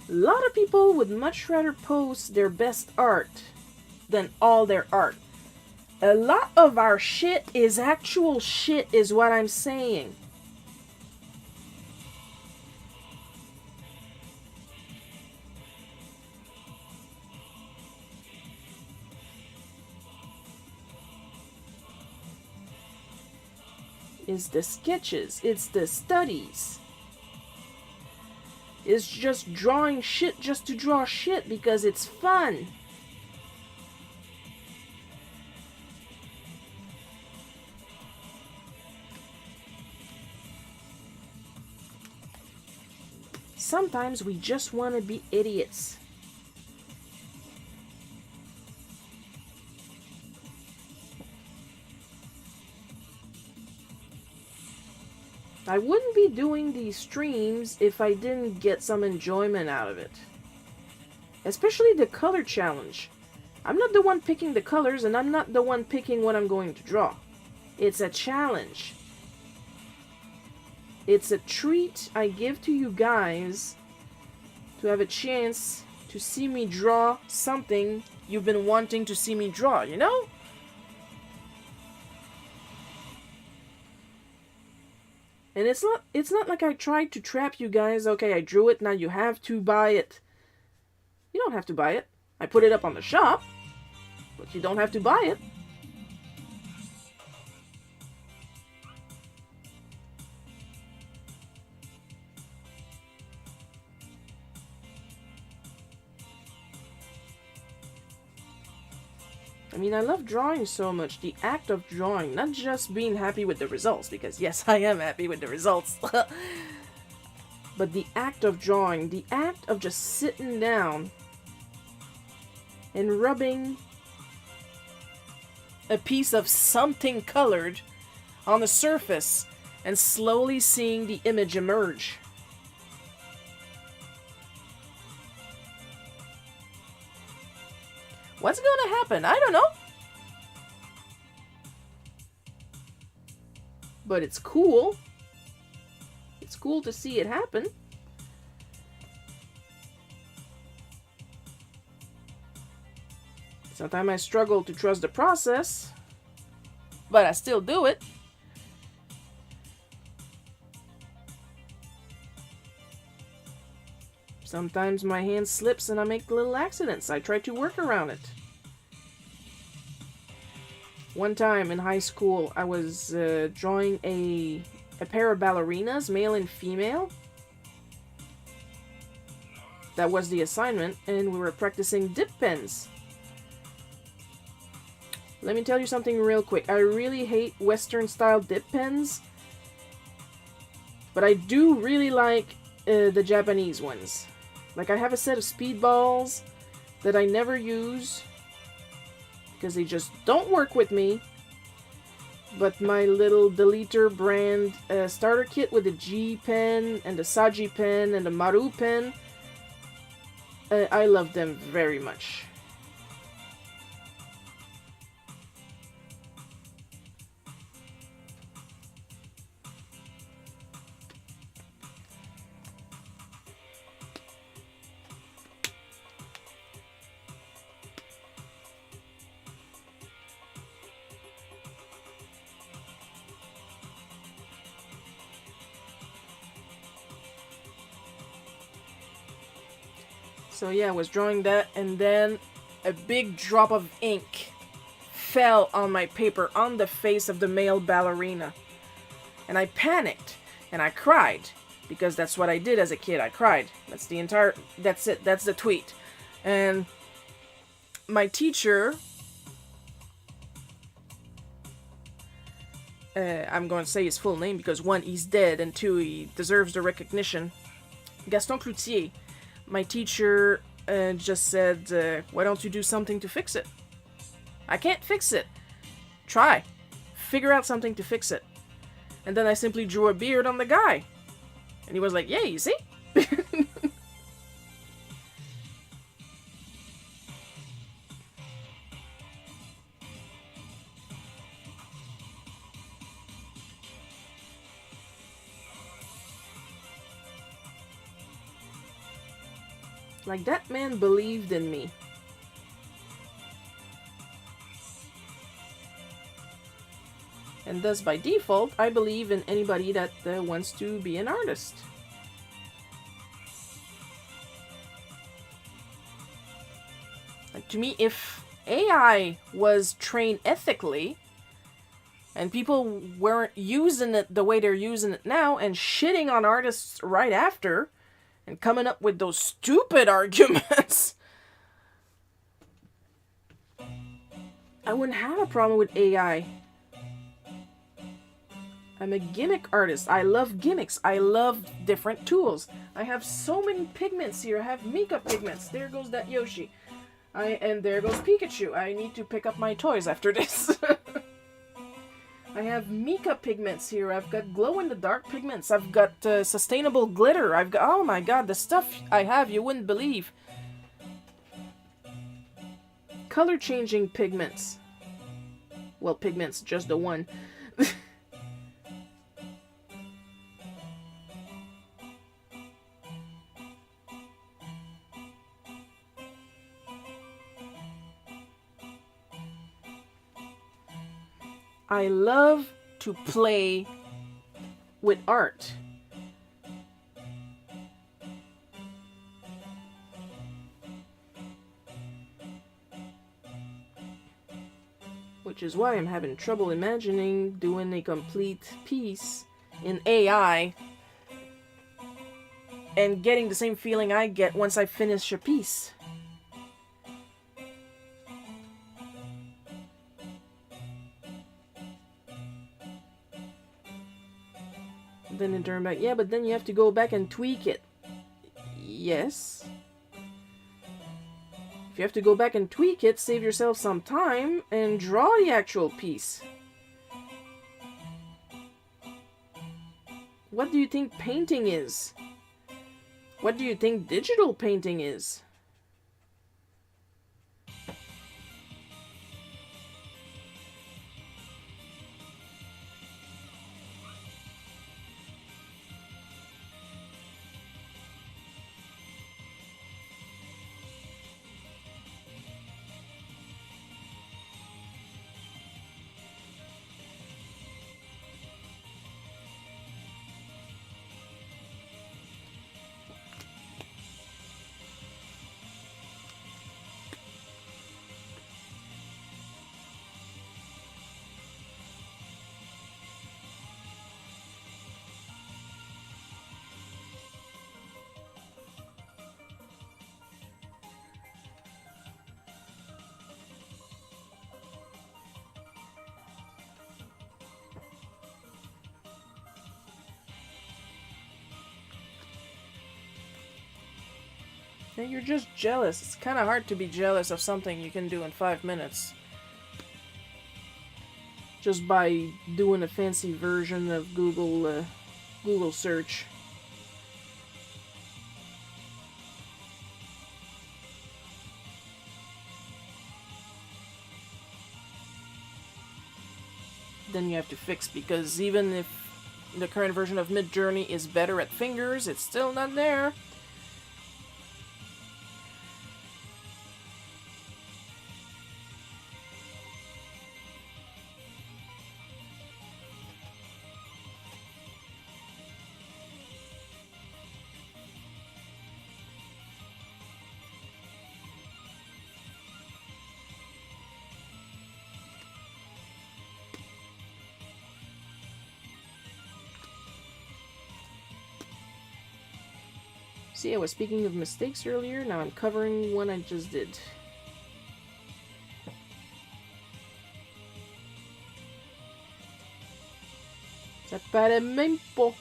A lot of people would much rather post their best art than all their art. A lot of our shit is actual shit, is what I'm saying. It's the sketches, it's the studies. It's just drawing shit just to draw shit because it's fun. Sometimes we just want to be idiots. I wouldn't be doing these streams if I didn't get some enjoyment out of it. Especially the color challenge. I'm not the one picking the colors, and I'm not the one picking what I'm going to draw. It's a challenge. It's a treat I give to you guys to have a chance to see me draw something you've been wanting to see me draw, you know? And it's not like I tried to trap you guys. Okay, I drew it, now you have to buy it. You don't have to buy it. I put it up on the shop, but you don't have to buy it. I mean, I love drawing so much. The act of drawing, not just being happy with the results, because yes, I am happy with the results. But the act of drawing, the act of just sitting down and rubbing a piece of something colored on the surface and slowly seeing the image emerge. What's gonna happen? I don't know. But it's cool. It's cool to see it happen. Sometimes I struggle to trust the process, but I still do it. Sometimes my hand slips and I make little accidents. I try to work around it. One time in high school, I was drawing a pair of ballerinas, male and female. That was the assignment, and we were practicing dip pens. Let me tell you something real quick. I really hate Western-style dip pens, but I do really like the Japanese ones. Like, I have a set of speedballs that I never use because they just don't work with me. But my little Deleter brand starter kit with the G pen and the Saji pen and the Maru pen, I love them very much. So yeah, I was drawing that, and then a big drop of ink fell on my paper on the face of the male ballerina. And I panicked, and I cried, because that's what I did as a kid. I cried. That's it. That's the tweet. And my teacher, I'm going to say his full name because one, he's dead, and two, he deserves the recognition. Gaston Cloutier, my teacher, just said, why don't you do something to fix it? I can't fix it. Try. Figure out something to fix it. And then I simply drew a beard on the guy. And he was like, yeah, you see? Like, that man believed in me. And thus, by default, I believe in anybody that wants to be an artist. Like, to me, if AI was trained ethically, and people weren't using it the way they're using it now, and shitting on artists right after, and coming up with those stupid arguments, I wouldn't have a problem with AI. I'm a gimmick artist. I love gimmicks. I love different tools. I have so many pigments here. I have makeup pigments. There goes that Yoshi. And there goes Pikachu. I need to pick up my toys after this. I have Mika pigments here. I've got glow-in-the-dark pigments. I've got sustainable glitter. I've got... Oh my god, the stuff I have you wouldn't believe. Color-changing pigments. Well, pigments, just the one. I love to play with art. Which is why I'm having trouble imagining doing a complete piece in AI and getting the same feeling I get once I finish a piece. Then in turn back, yeah, but then you have to go back and tweak it. Yes. If you have to go back and tweak it, save yourself some time and draw the actual piece. What do you think painting is? What do you think digital painting is? Yeah, you're just jealous. It's kind of hard to be jealous of something you can do in 5 minutes. Just by doing a fancy version of Google search. Then you have to fix, because even if the current version of Midjourney is better at fingers, it's still not there. See, I was speaking of mistakes earlier, now I'm covering one I just did. Ça paraît même pas.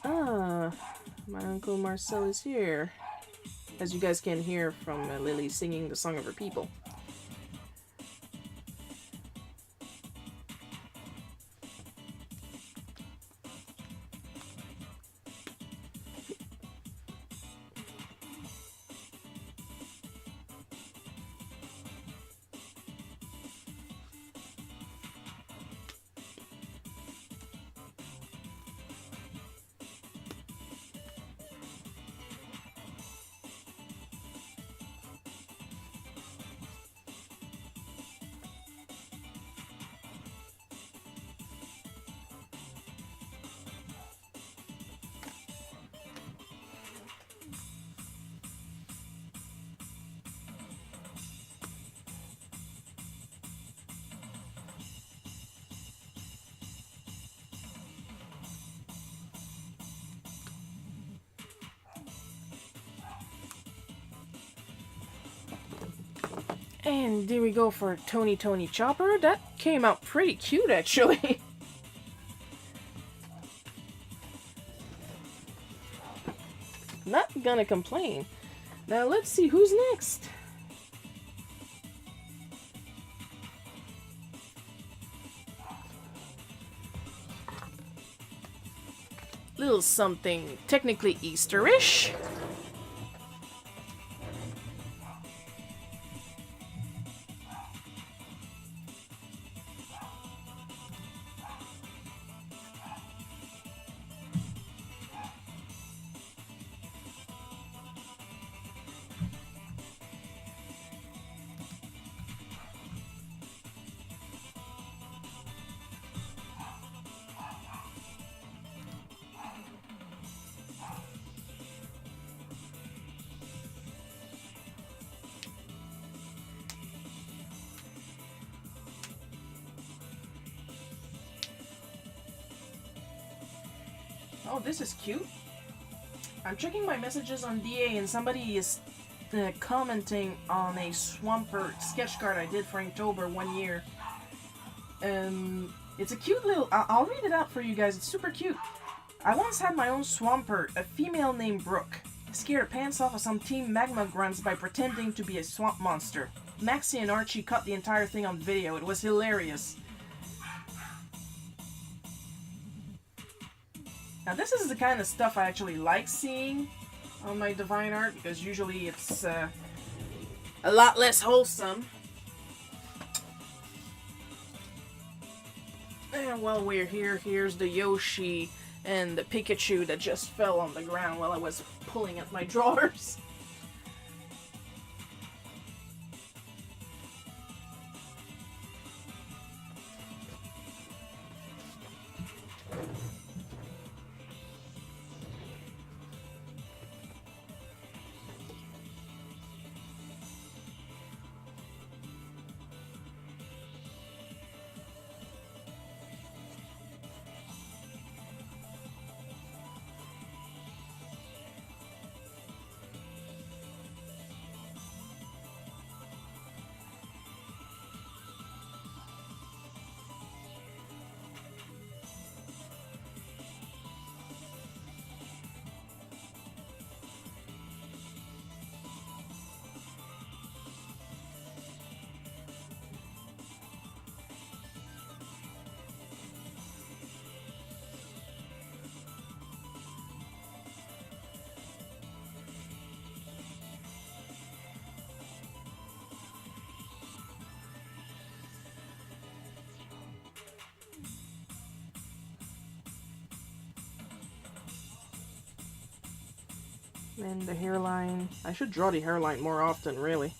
Ah, my Uncle Marcel is here. As you guys can hear from Lily singing the song of her people. And there we go for Tony Chopper. That came out pretty cute, actually. Not gonna complain. Now let's see who's next. Little something technically Easterish. Oh, this is cute. I'm checking my messages on DA and somebody is commenting on a Swampert sketch card I did for Inktober 1 year. It's a cute little... I'll read it out for you guys. It's super cute. I once had my own Swampert, a female named Brooke. Scared her pants off of some Team Magma grunts by pretending to be a swamp monster. Maxie and Archie cut the entire thing on video. It was hilarious. Now this is the kind of stuff I actually like seeing on my Divine Art, because usually it's a lot less wholesome. And while we're here, here's the Yoshi and the Pikachu that just fell on the ground while I was pulling at my drawers. And the hairline. I should draw the hairline more often, really.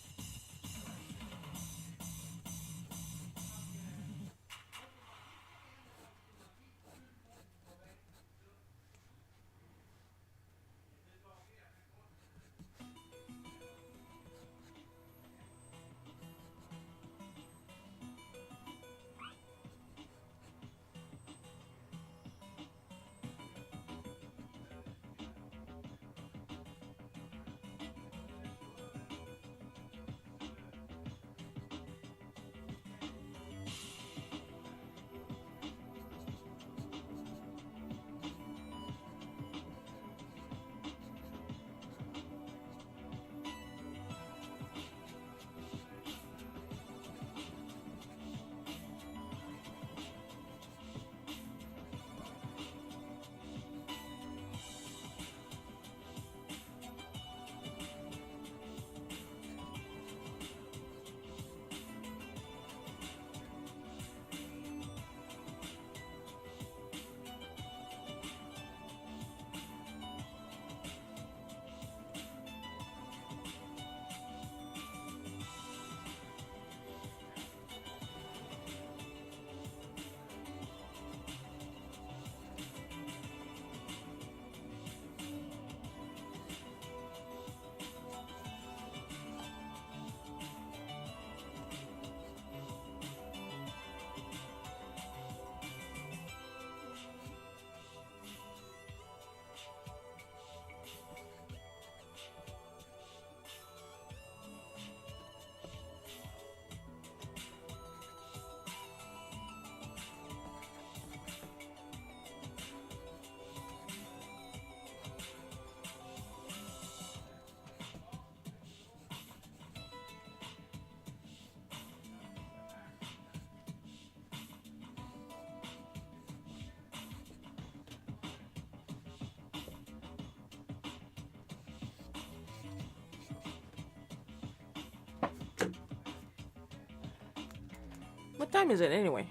What time is it anyway?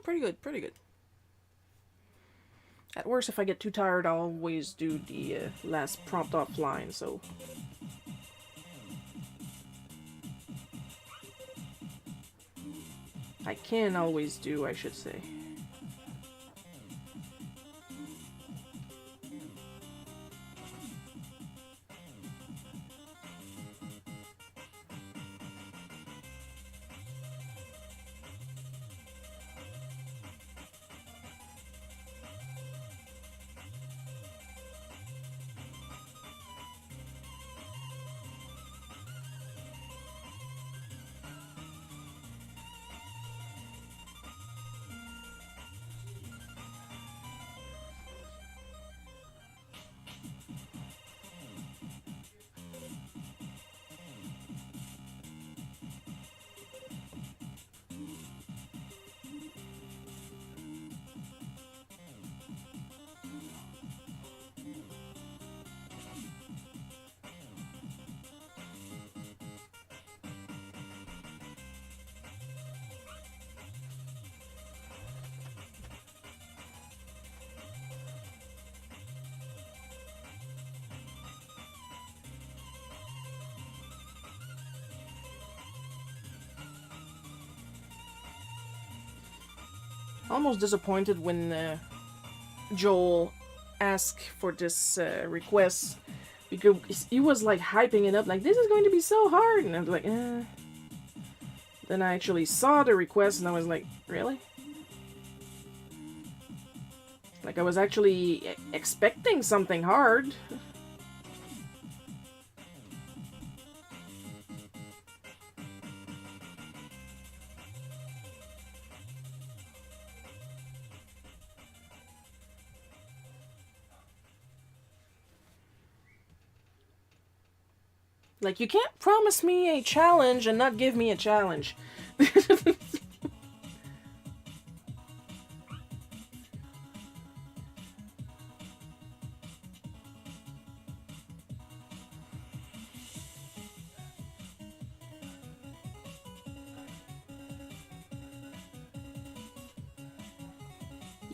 Pretty good, pretty good. At worst, if I get too tired, I'll always do the last prompt offline, so... I can always do, I should say. Almost disappointed when Joel asked for this request, because he was like hyping it up like this is going to be so hard, and I was like Then I actually saw the request and I was like, really? Like I was actually expecting something hard. Like, you can't promise me a challenge and not give me a challenge. You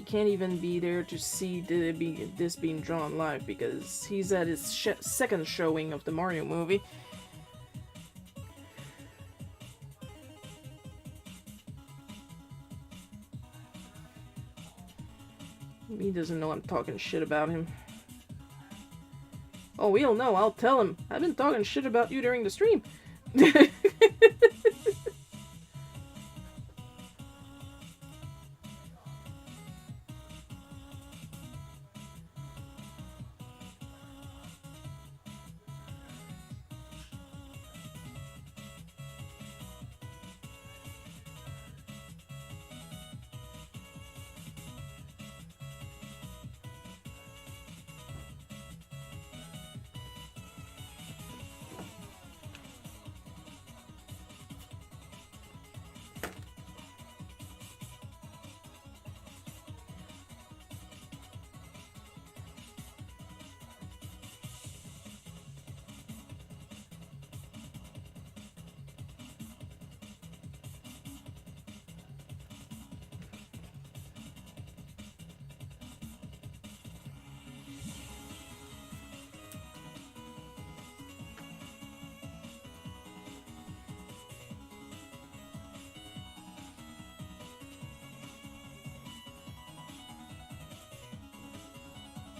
can't even be there to see this being drawn live because he's at his second showing of the Mario movie. He doesn't know I'm talking shit about him. Oh, he'll know. I'll tell him. I've been talking shit about you during the stream.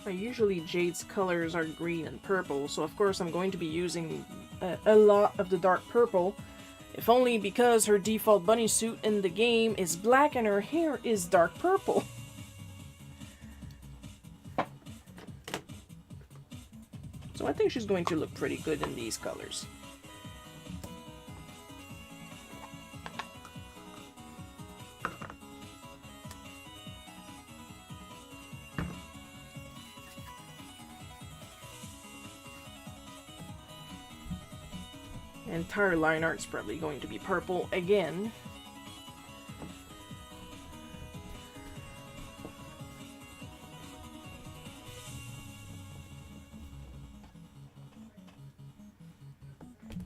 Usually Jade's colors are green and purple, so of course I'm going to be using a lot of the dark purple, if only because her default bunny suit in the game is black and her hair is dark purple. So I think she's going to look pretty good in these colors. Entire line art's probably going to be purple again.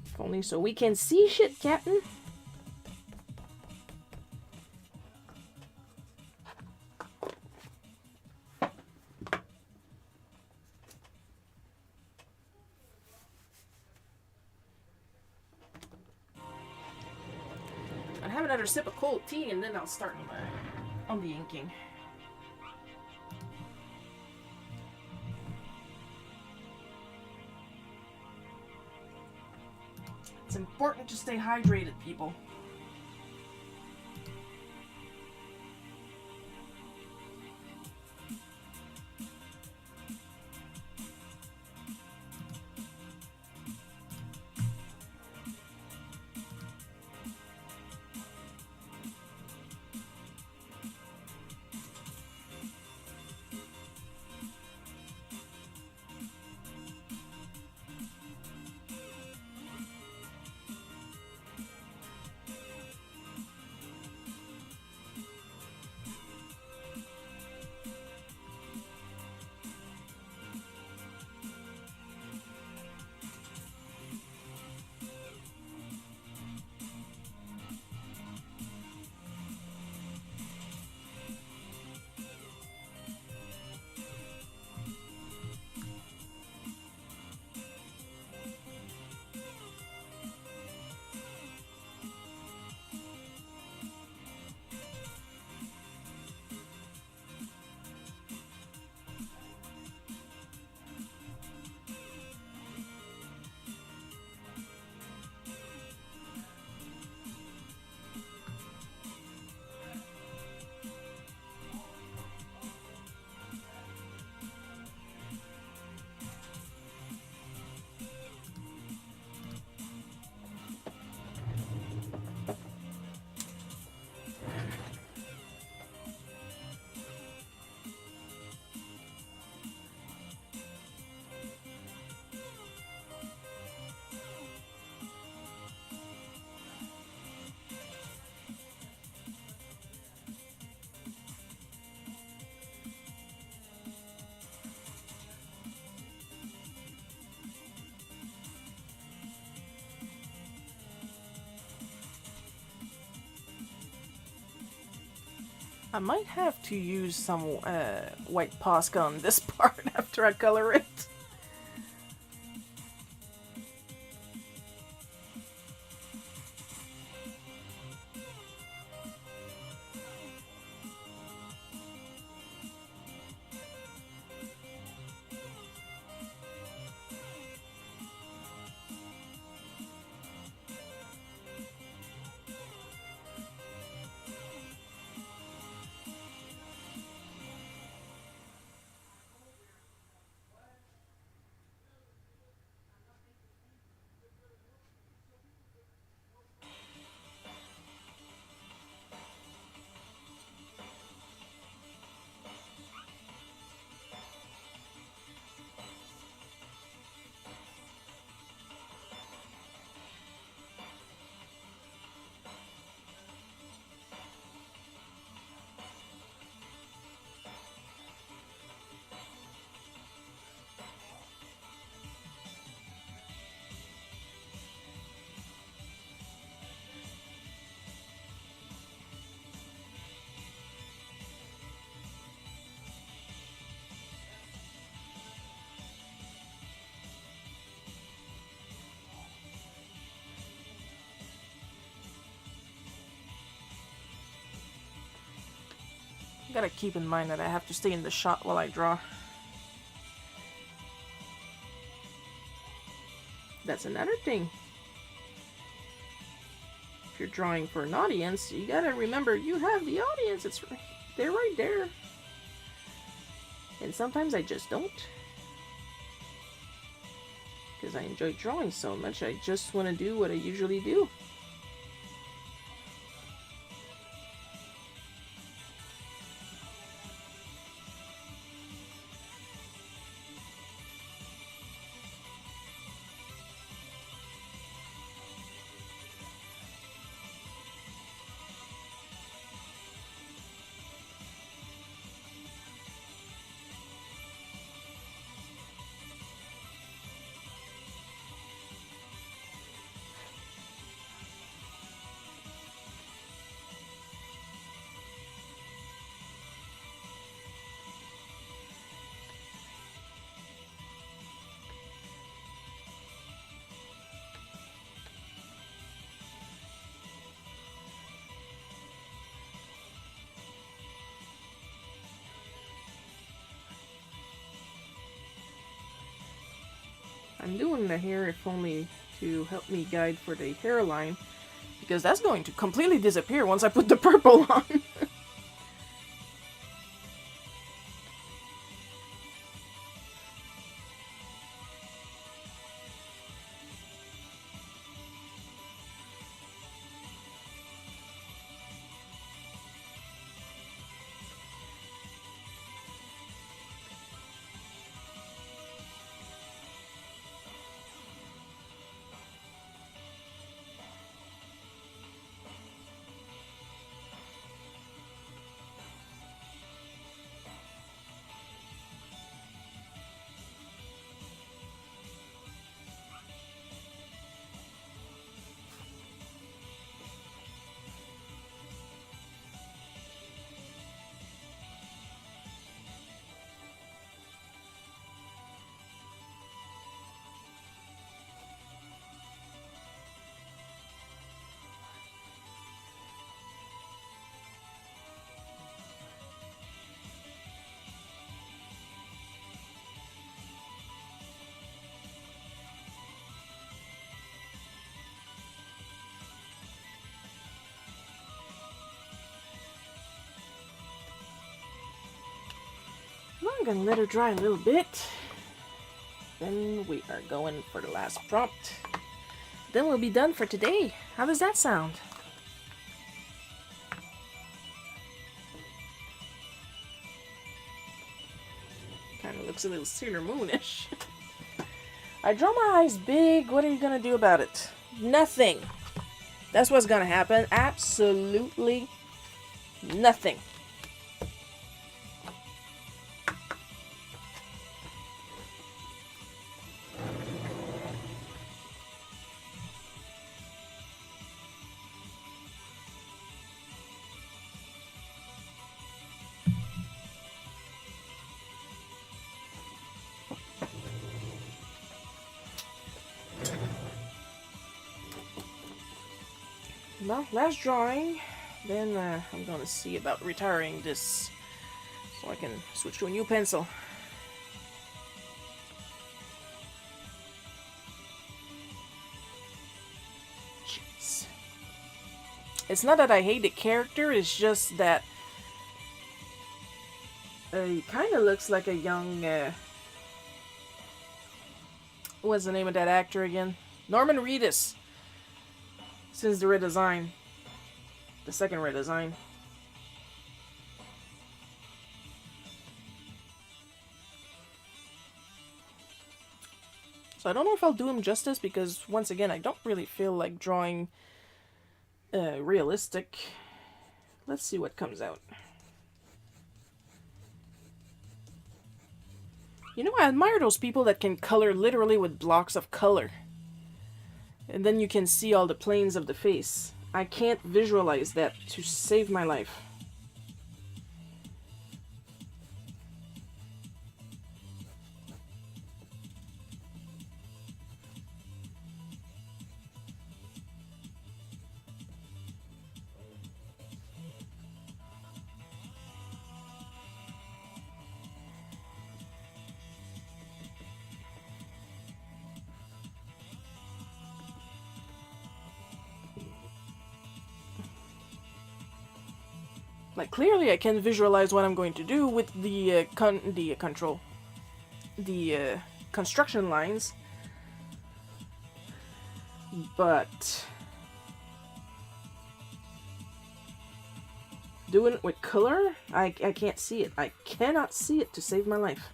If only so we can see shit, Captain. Have another sip of cold tea and then I'll start on the inking. It's important to stay hydrated, people. I might have to use some white Posca on this part after I color it. Gotta keep in mind that I have to stay in the shot while I draw. That's another thing. If you're drawing for an audience, you gotta remember you have the audience. They're right there. And sometimes I just don't. Because I enjoy drawing so much, I just want to do what I usually do. I'm doing the hair if only to help me guide for the hairline, because that's going to completely disappear once I put the purple on. I'm gonna let her dry a little bit. Then we are going for the last prompt. Then we'll be done for today. How does that sound? Kind of looks a little Sailor Moonish. I draw my eyes big. What are you gonna do about it? Nothing. That's what's gonna happen. Absolutely nothing. Well, last drawing. Then I'm gonna see about retiring this so I can switch to a new pencil. Jeez. It's not that I hate the character, it's just that he kind of looks like a young, what's the name of that actor again? Norman Reedus. Since the redesign. The second redesign. So I don't know if I'll do him justice because, once again, I don't really feel like drawing realistic. Let's see what comes out. You know, I admire those people that can color literally with blocks of color. And then you can see all the planes of the face. I can't visualize that to save my life. Like, clearly I can visualize what I'm going to do with the construction lines. But doing it with color, I can't see it. I cannot see it to save my life.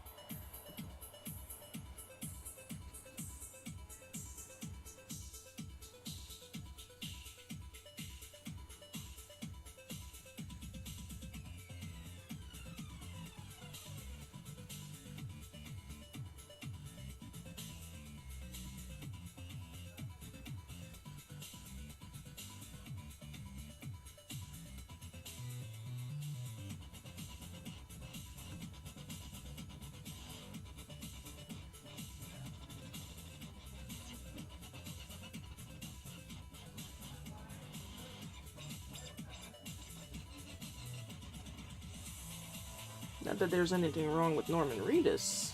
Not that there's anything wrong with Norman Reedus.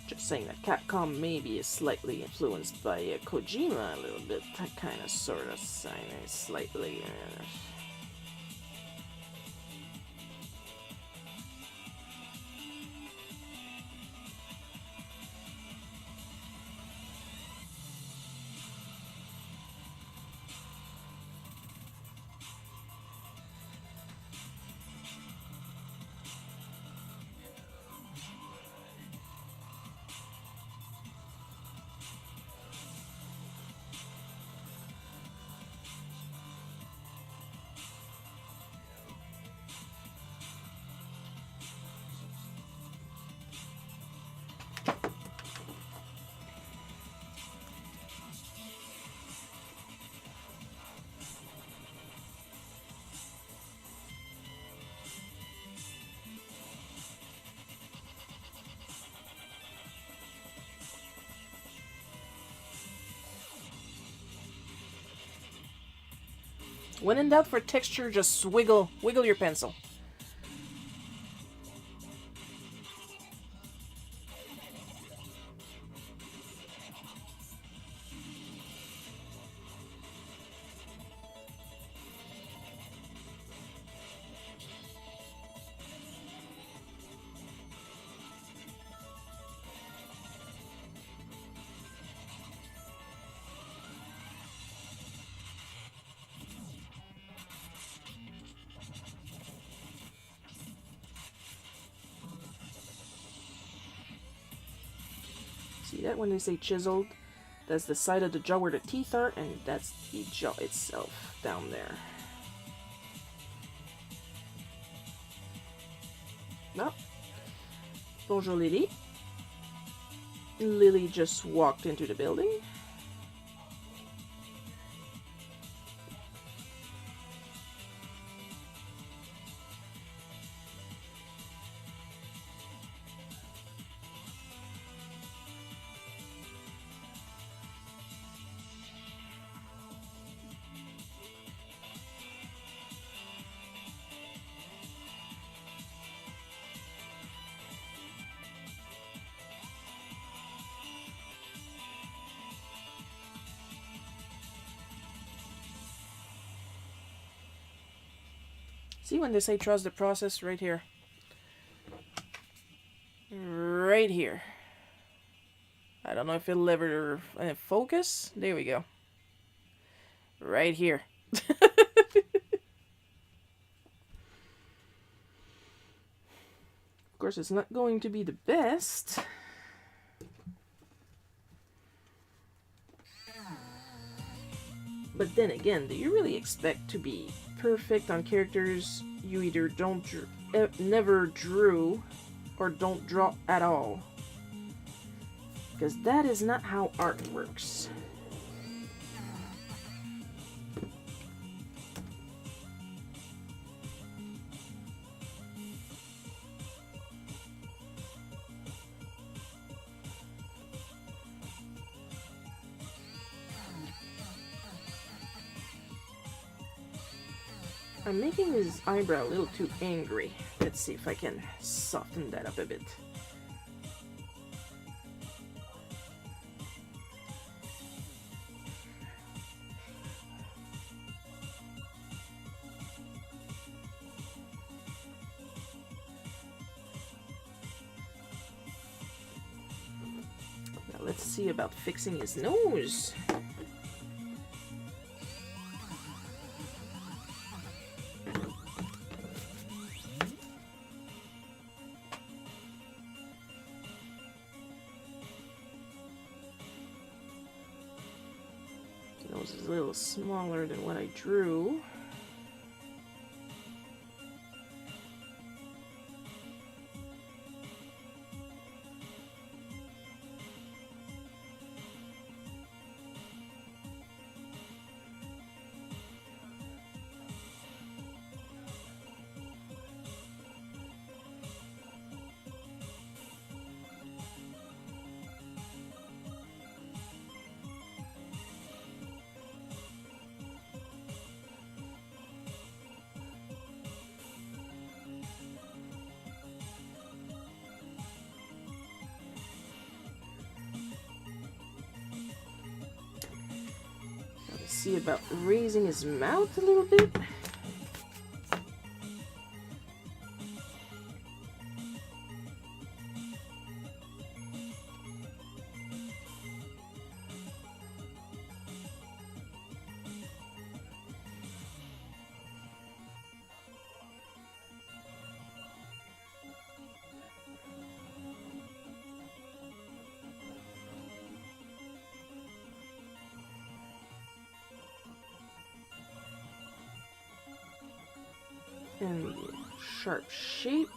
Just saying that Capcom maybe is slightly influenced by Kojima a little bit. That kind of sort of slightly. When in doubt for texture, just wiggle your pencil. See that when they say chiseled? That's the side of the jaw where the teeth are, and that's the jaw itself down there. No. Bonjour, Lily. Lily just walked into the building. See when they say trust the process? Right here. Right here. I don't know if it'll ever focus. There we go. Right here. Of course, it's not going to be the best. But then again, do you really expect to be perfect on characters you either don't never drew or don't draw at all? Because that is not how art works. I'm making his eyebrow a little too angry. Let's see if I can soften that up a bit. Now let's see about fixing his nose. Nose is a little smaller than what I drew. See about raising his mouth a little bit. And the sharp shape.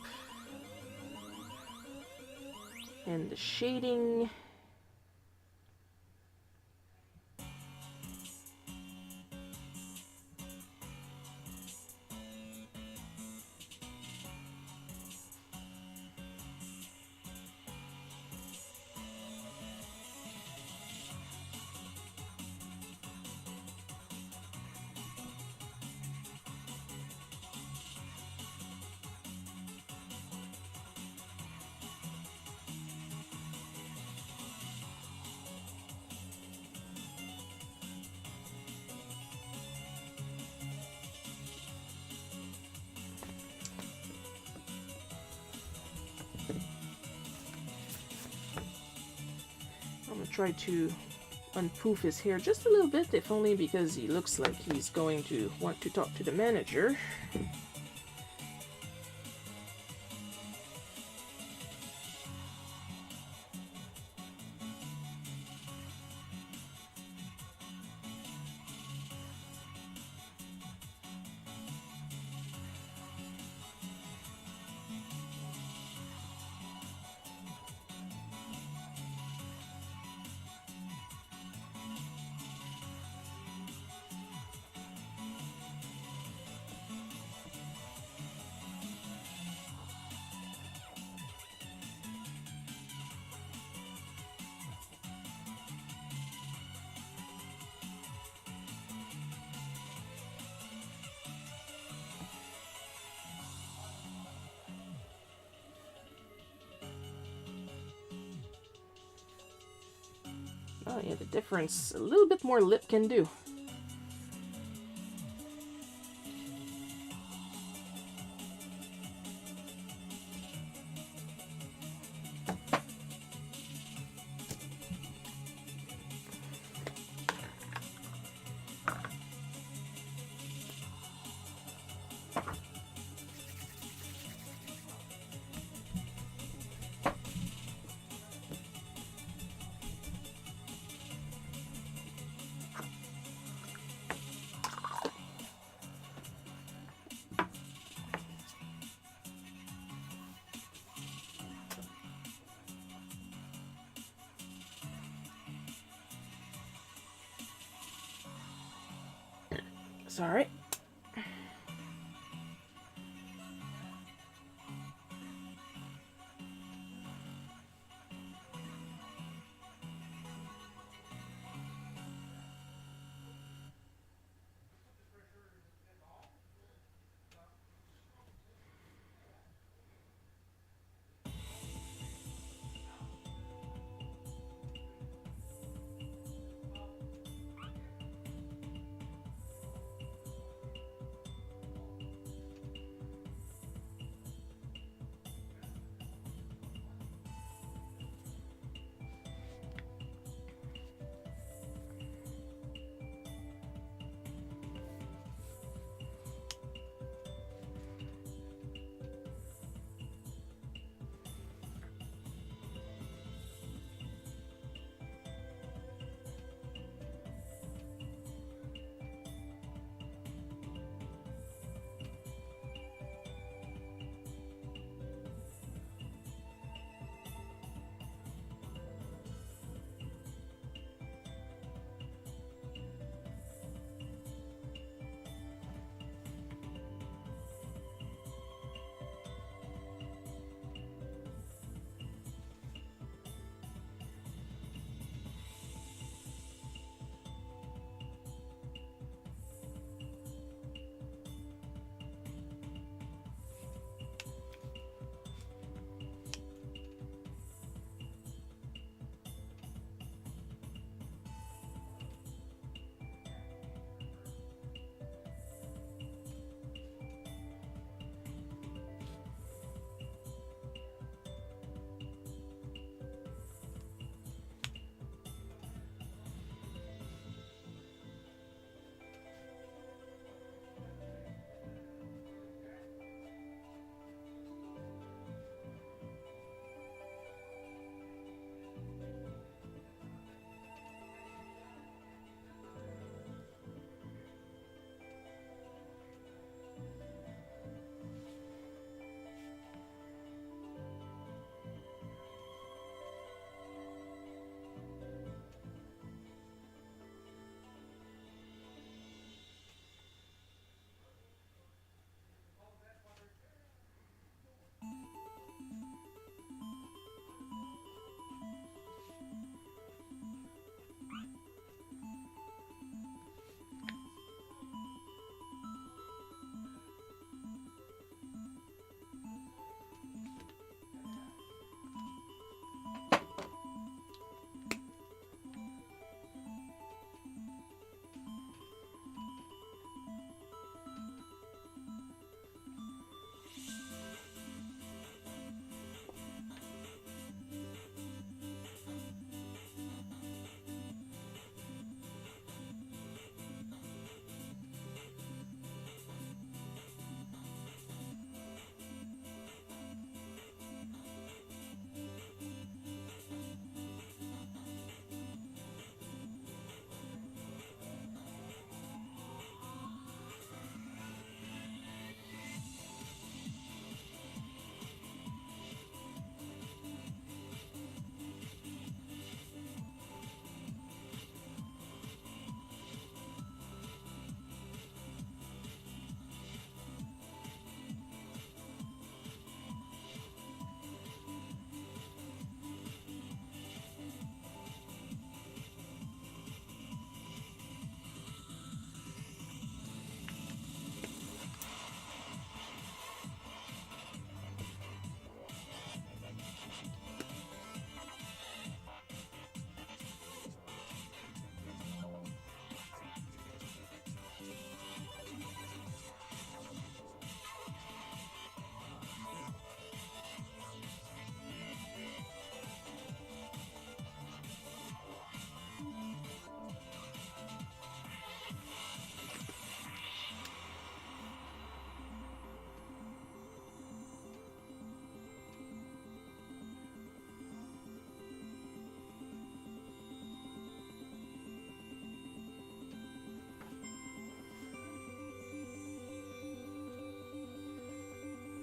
And the shading. I'm gonna try to unpoof his hair just a little bit, if only because he looks like he's going to want to talk to the manager. Oh yeah, the difference a little bit more lip can do. Sorry.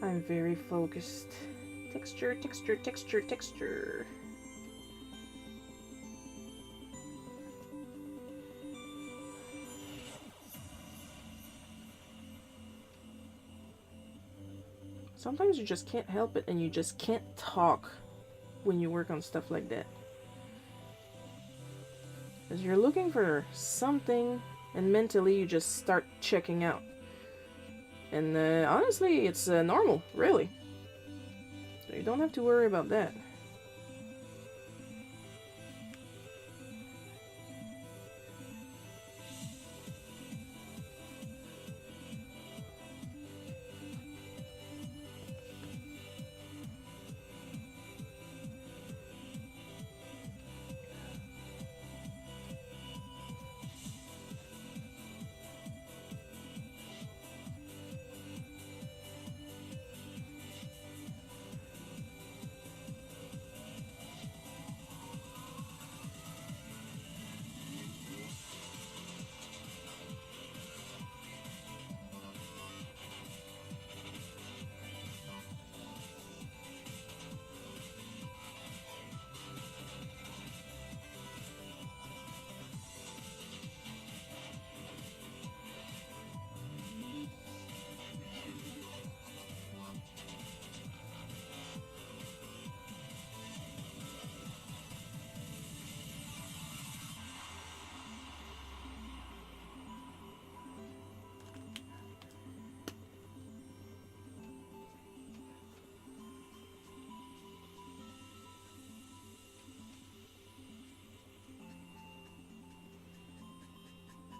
I'm very focused. Texture, texture, texture, texture. Sometimes you just can't help it and you just can't talk when you work on stuff like that. Because you're looking for something and mentally you just start checking out. And honestly, it's normal, really. So you don't have to worry about that.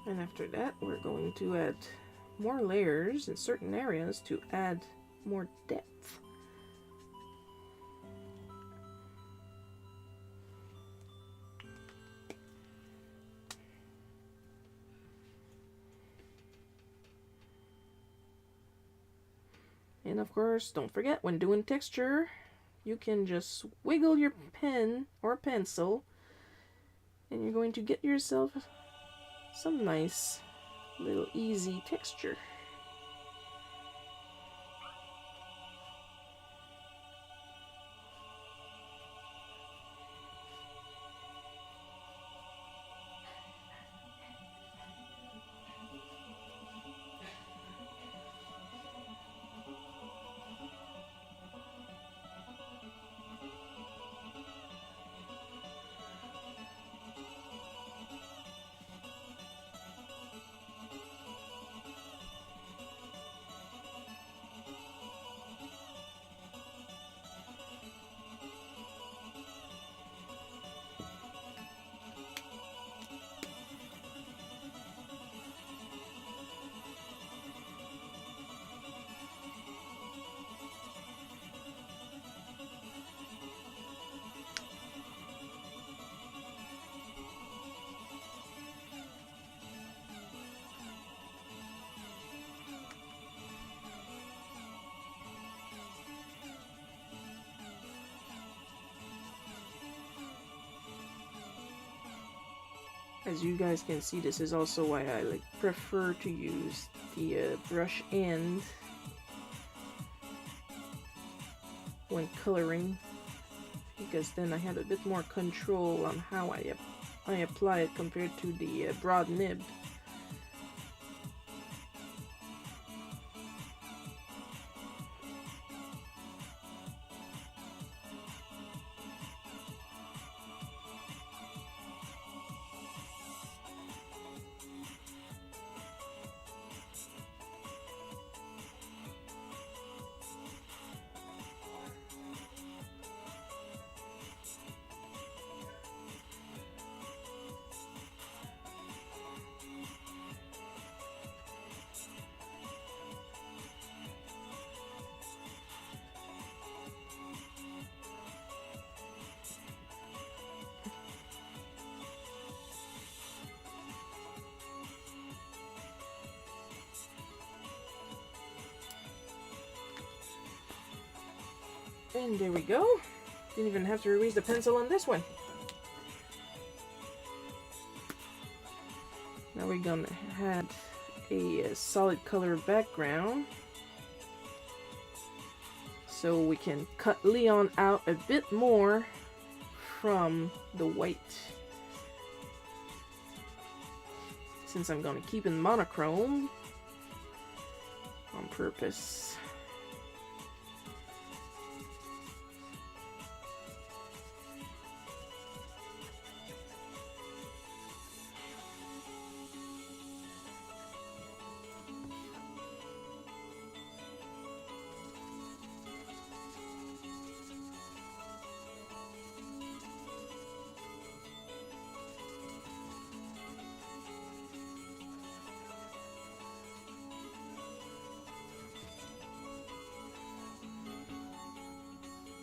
And after that, we're going to add more layers in certain areas to add more depth. And of course, don't forget, when doing texture, you can just wiggle your pen or pencil and you're going to get yourself some nice little easy texture. As you guys can see, this is also why I prefer to use the brush end when coloring, because then I have a bit more control on how I apply it compared to the broad nib. And there we go. Didn't even have to erase the pencil on this one. Now we're gonna add a solid color background so we can cut Leon out a bit more from the white. Since I'm gonna keep in monochrome on purpose.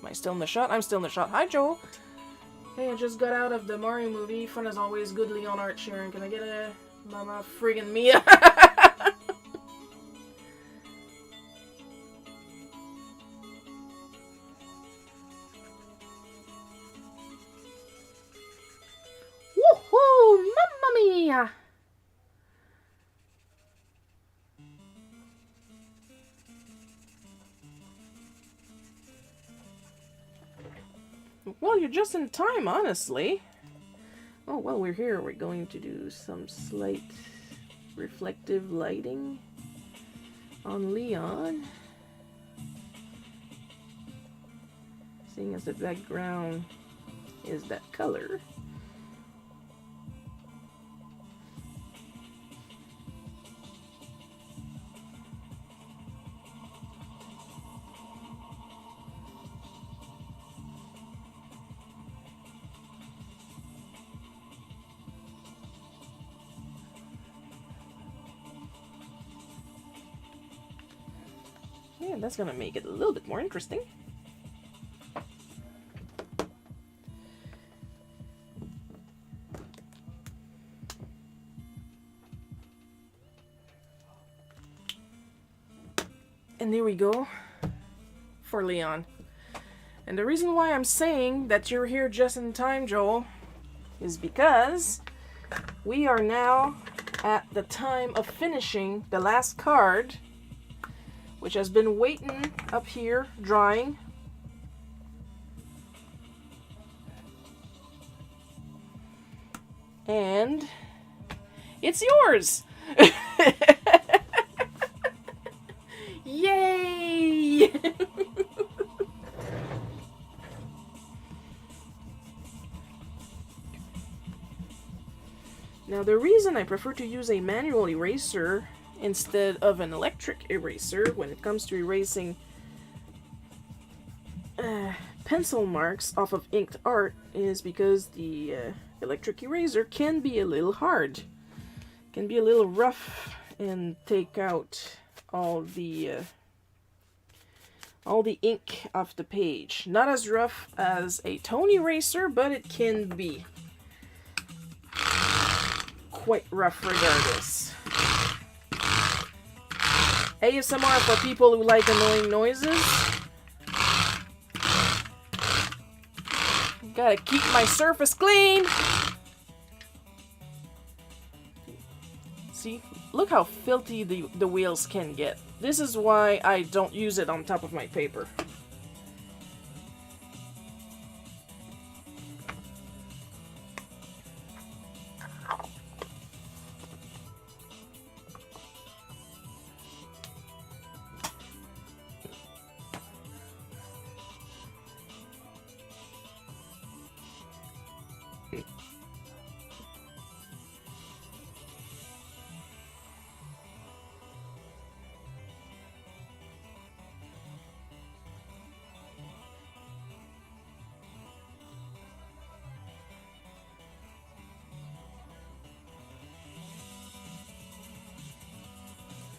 Am I still in the shot? I'm still in the shot. Hi, Joel. Hey, I just got out of the Mario movie. Fun as always. Good Leon art sharing. Can I get a Mama friggin' Mia? Woohoo! Mamma mia! Well, you're just in time, honestly. Oh, well, we're here. We're going to do some slight reflective lighting on Leon. Seeing as the background is that color. Yeah, that's gonna make it a little bit more interesting. And there we go for Leon. And the reason why I'm saying that you're here just in time, Joel, is because we are now at the time of finishing the last card, which has been waiting up here, drying. And it's yours! Yay! Now, the reason I prefer to use a manual eraser instead of an electric eraser when it comes to erasing pencil marks off of inked art is because the electric eraser can be a little hard, can be a little rough, and take out all the ink off the page. Not as rough as a tone eraser, but it can be quite rough regardless. ASMR for people who like annoying noises. Gotta keep my surface clean. See, look how filthy the wheels can get. This is why I don't use it on top of my paper.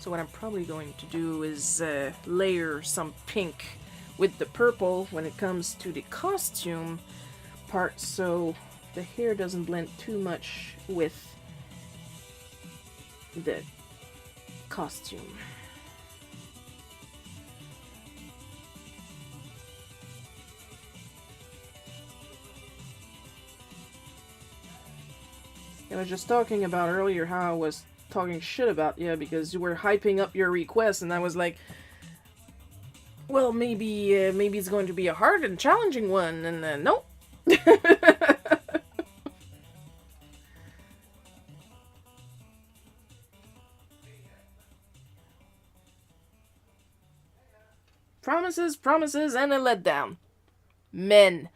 So what I'm probably going to do is layer some pink with the purple when it comes to the costume part, so the hair doesn't blend too much with the costume. I was just talking about earlier how I was talking shit about you because you were hyping up your request, and I was like, well, maybe it's going to be a hard and challenging one, and nope. Promises, and a letdown. Men.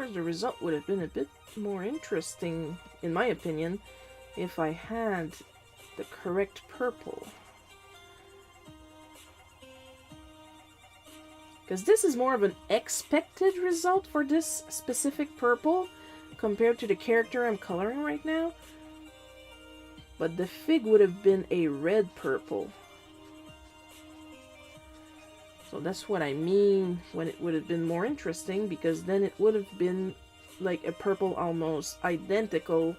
course, the result would have been a bit more interesting, in my opinion, if I had the correct purple. Because this is more of an expected result for this specific purple compared to the character I'm coloring right now. But the fig would have been a red purple. So that's what I mean when it would have been more interesting, because then it would have been like a purple almost identical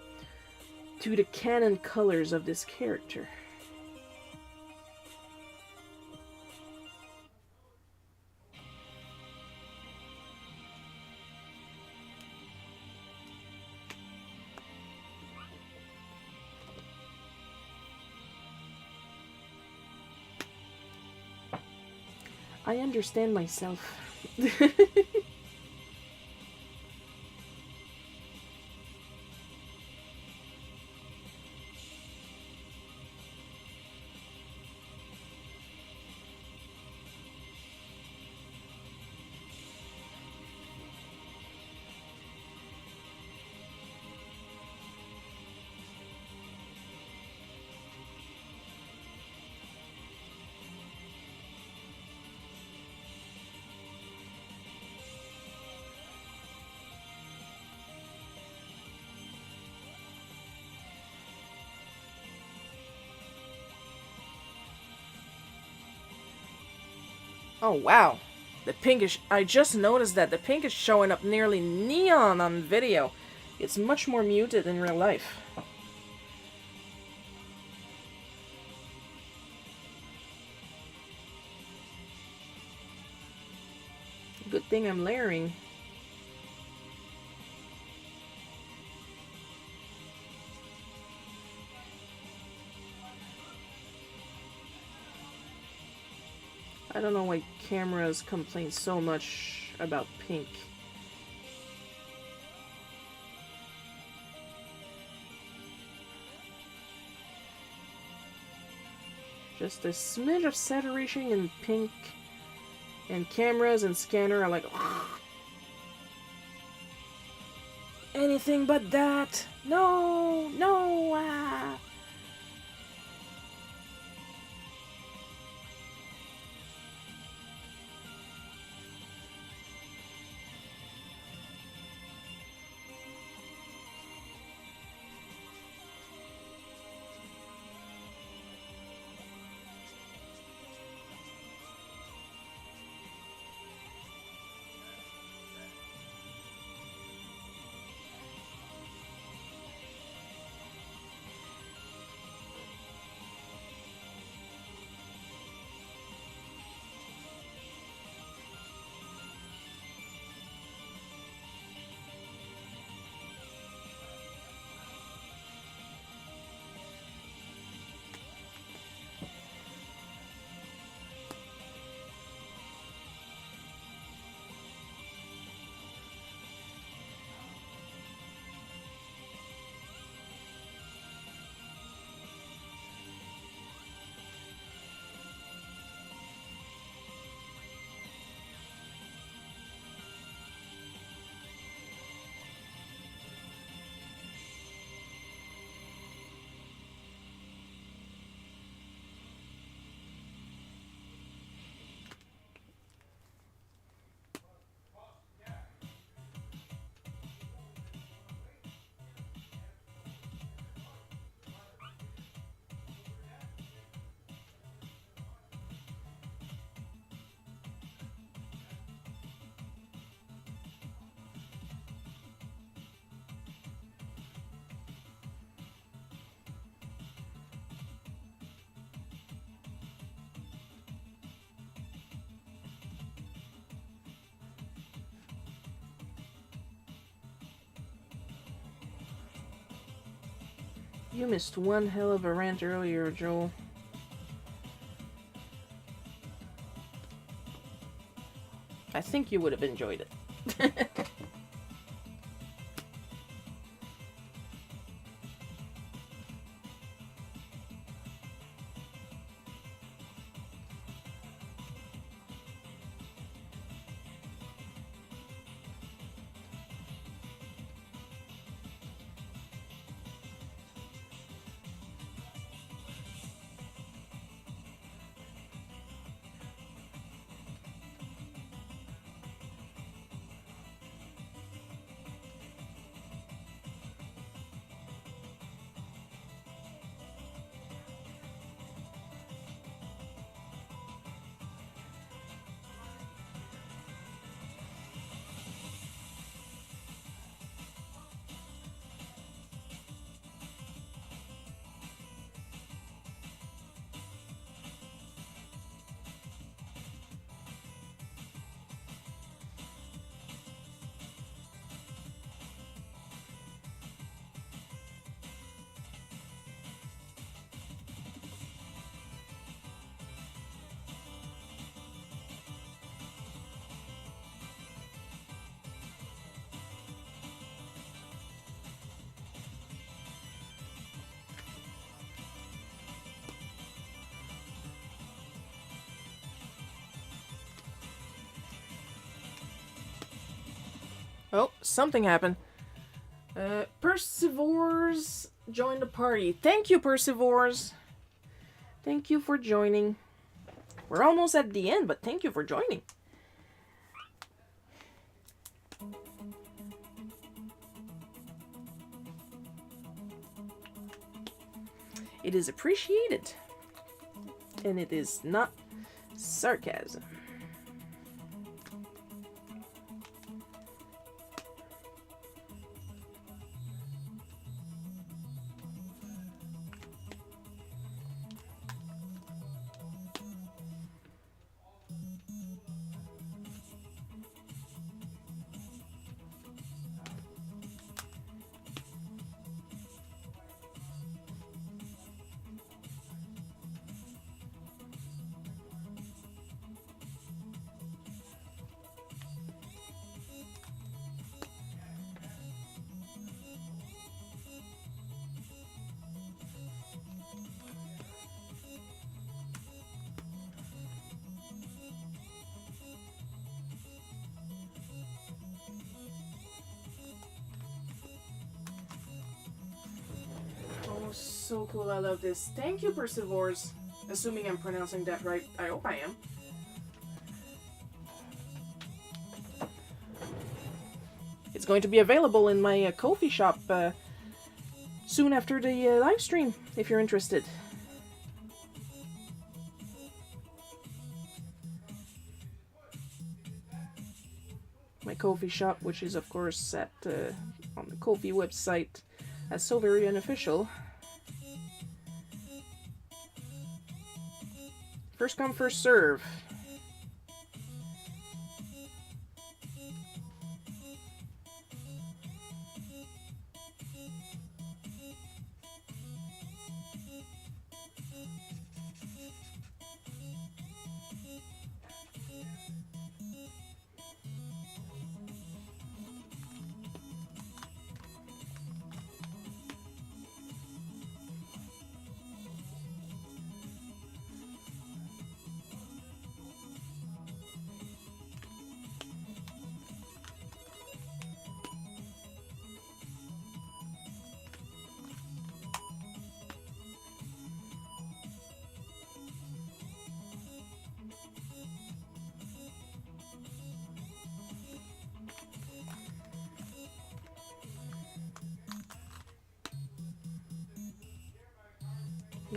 to the canon colors of this character. I understand myself. Oh wow, the pinkish, I just noticed that the pink is showing up nearly neon on video. It's much more muted in real life. Good thing I'm layering. I don't know why cameras complain so much about pink. Just a smidge of saturation in pink, and cameras and scanner are like, anything but that. No, no, ah. You missed one hell of a rant earlier, Joel. I think you would have enjoyed it. Oh, something happened. Persivores joined the party. Thank you, Persivores. Thank you for joining. We're almost at the end, but thank you for joining. It is appreciated. And it is not sarcasm. Oh, so cool. I love this. Thank you, Persivores. Assuming I'm pronouncing that right. I hope I am. It's going to be available in my Ko-fi shop soon after the live stream, if you're interested. My Ko-fi shop, which is of course at on the Ko-fi website, as so very unofficial. First come, first serve.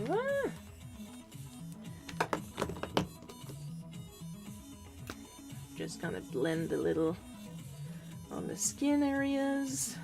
Ah. Just gonna blend a little on the skin areas.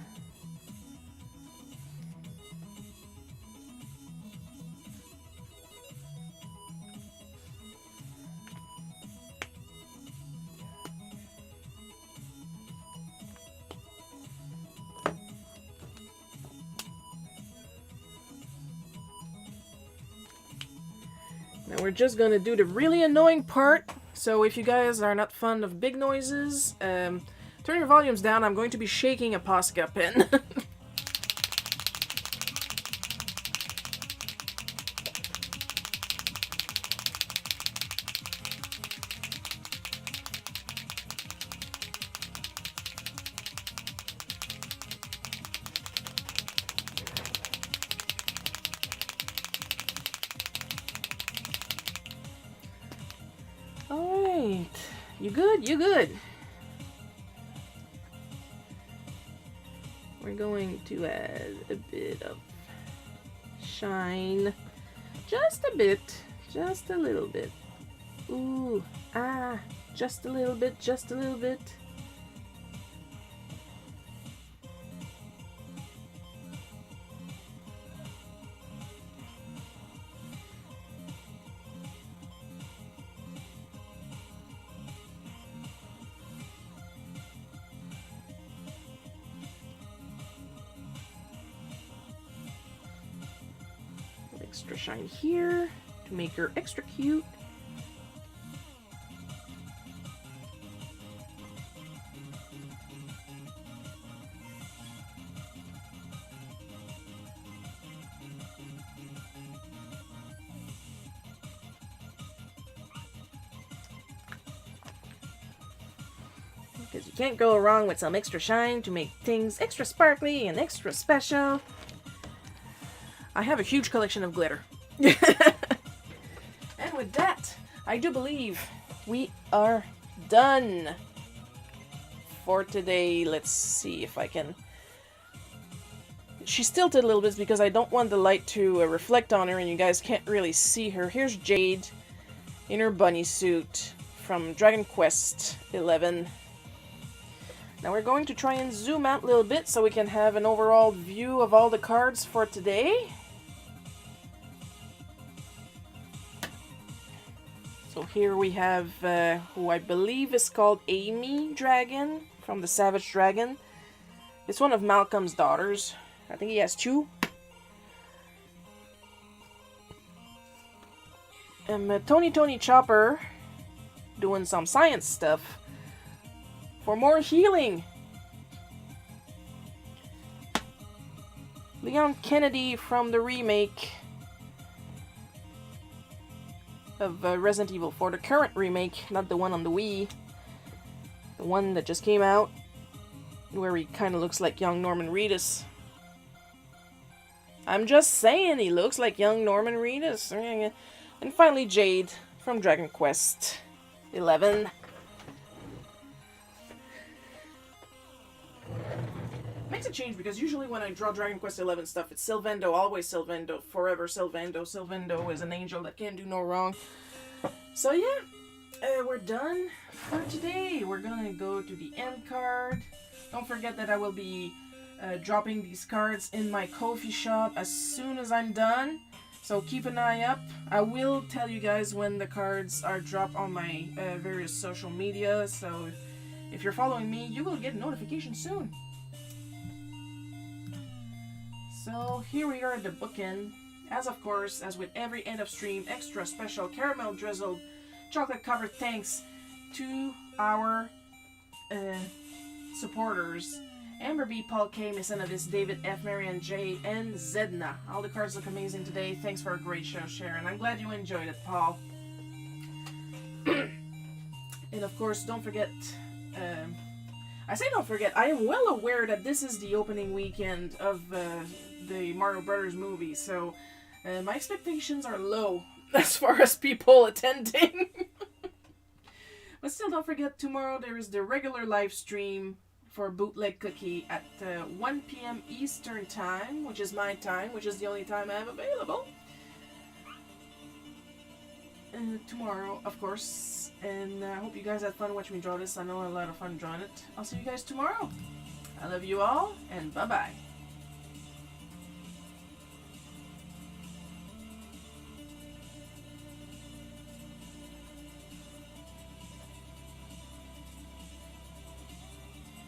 Now we're just gonna do the really annoying part. So if you guys are not fond of big noises, turn your volumes down. I'm going to be shaking a Posca pen. Alright. You good? You good? We're going to add a bit of shine. Just a bit. Just a little bit. Ooh. Ah. Just a little bit. Just a little bit. Extra shine here to make her extra cute. Because you can't go wrong with some extra shine to make things extra sparkly and extra special. I have a huge collection of glitter. And with that, I do believe we are done for today. Let's see if I can... She's tilted a little bit because I don't want the light to reflect on her and you guys can't really see her. Here's Jade in her bunny suit from Dragon Quest XI. Now we're going to try and zoom out a little bit so we can have an overall view of all the cards for today. So here we have who I believe is called Amy Dragon from the Savage Dragon. It's one of Malcolm's daughters. I think he has 2. Tony Chopper doing some science stuff for more healing. Leon Kennedy from the remake of Resident Evil 4, the current remake, not the one on the Wii. The one that just came out, where he kind of looks like young Norman Reedus. I'm just saying, he looks like young Norman Reedus. And finally, Jade from Dragon Quest XI. Makes a change because usually when I draw Dragon Quest XI stuff, it's Sylvando, always Sylvando, forever Sylvando. Sylvando is an angel that can't do no wrong. So yeah, we're done for today. We're gonna go to the end card. Don't forget that I will be dropping these cards in my Ko-fi shop as soon as I'm done. So keep an eye up. I will tell you guys when the cards are dropped on my various social media. So if you're following me, you will get a notification soon. So here we are at the bookend. As of course, as with every end of stream, extra special caramel drizzled chocolate covered thanks to our supporters. Amber B, Paul K, Miss Anavis, David F, Marianne J, and Zedna. All the cards look amazing today. Thanks for a great show, Sharon. I'm glad you enjoyed it, Paul. And of course, don't forget... I say don't forget, I am well aware that this is the opening weekend of the Mario Brothers movie, so my expectations are low as far as people attending. But still, don't forget, tomorrow there is the regular live stream for Bootleg Cookie at 1 p.m. Eastern Time, which is my time, which is the only time I have available. Tomorrow, of course, and I hope you guys had fun watching me draw this. I know I had a lot of fun drawing it. I'll see you guys tomorrow. I love you all, and bye-bye.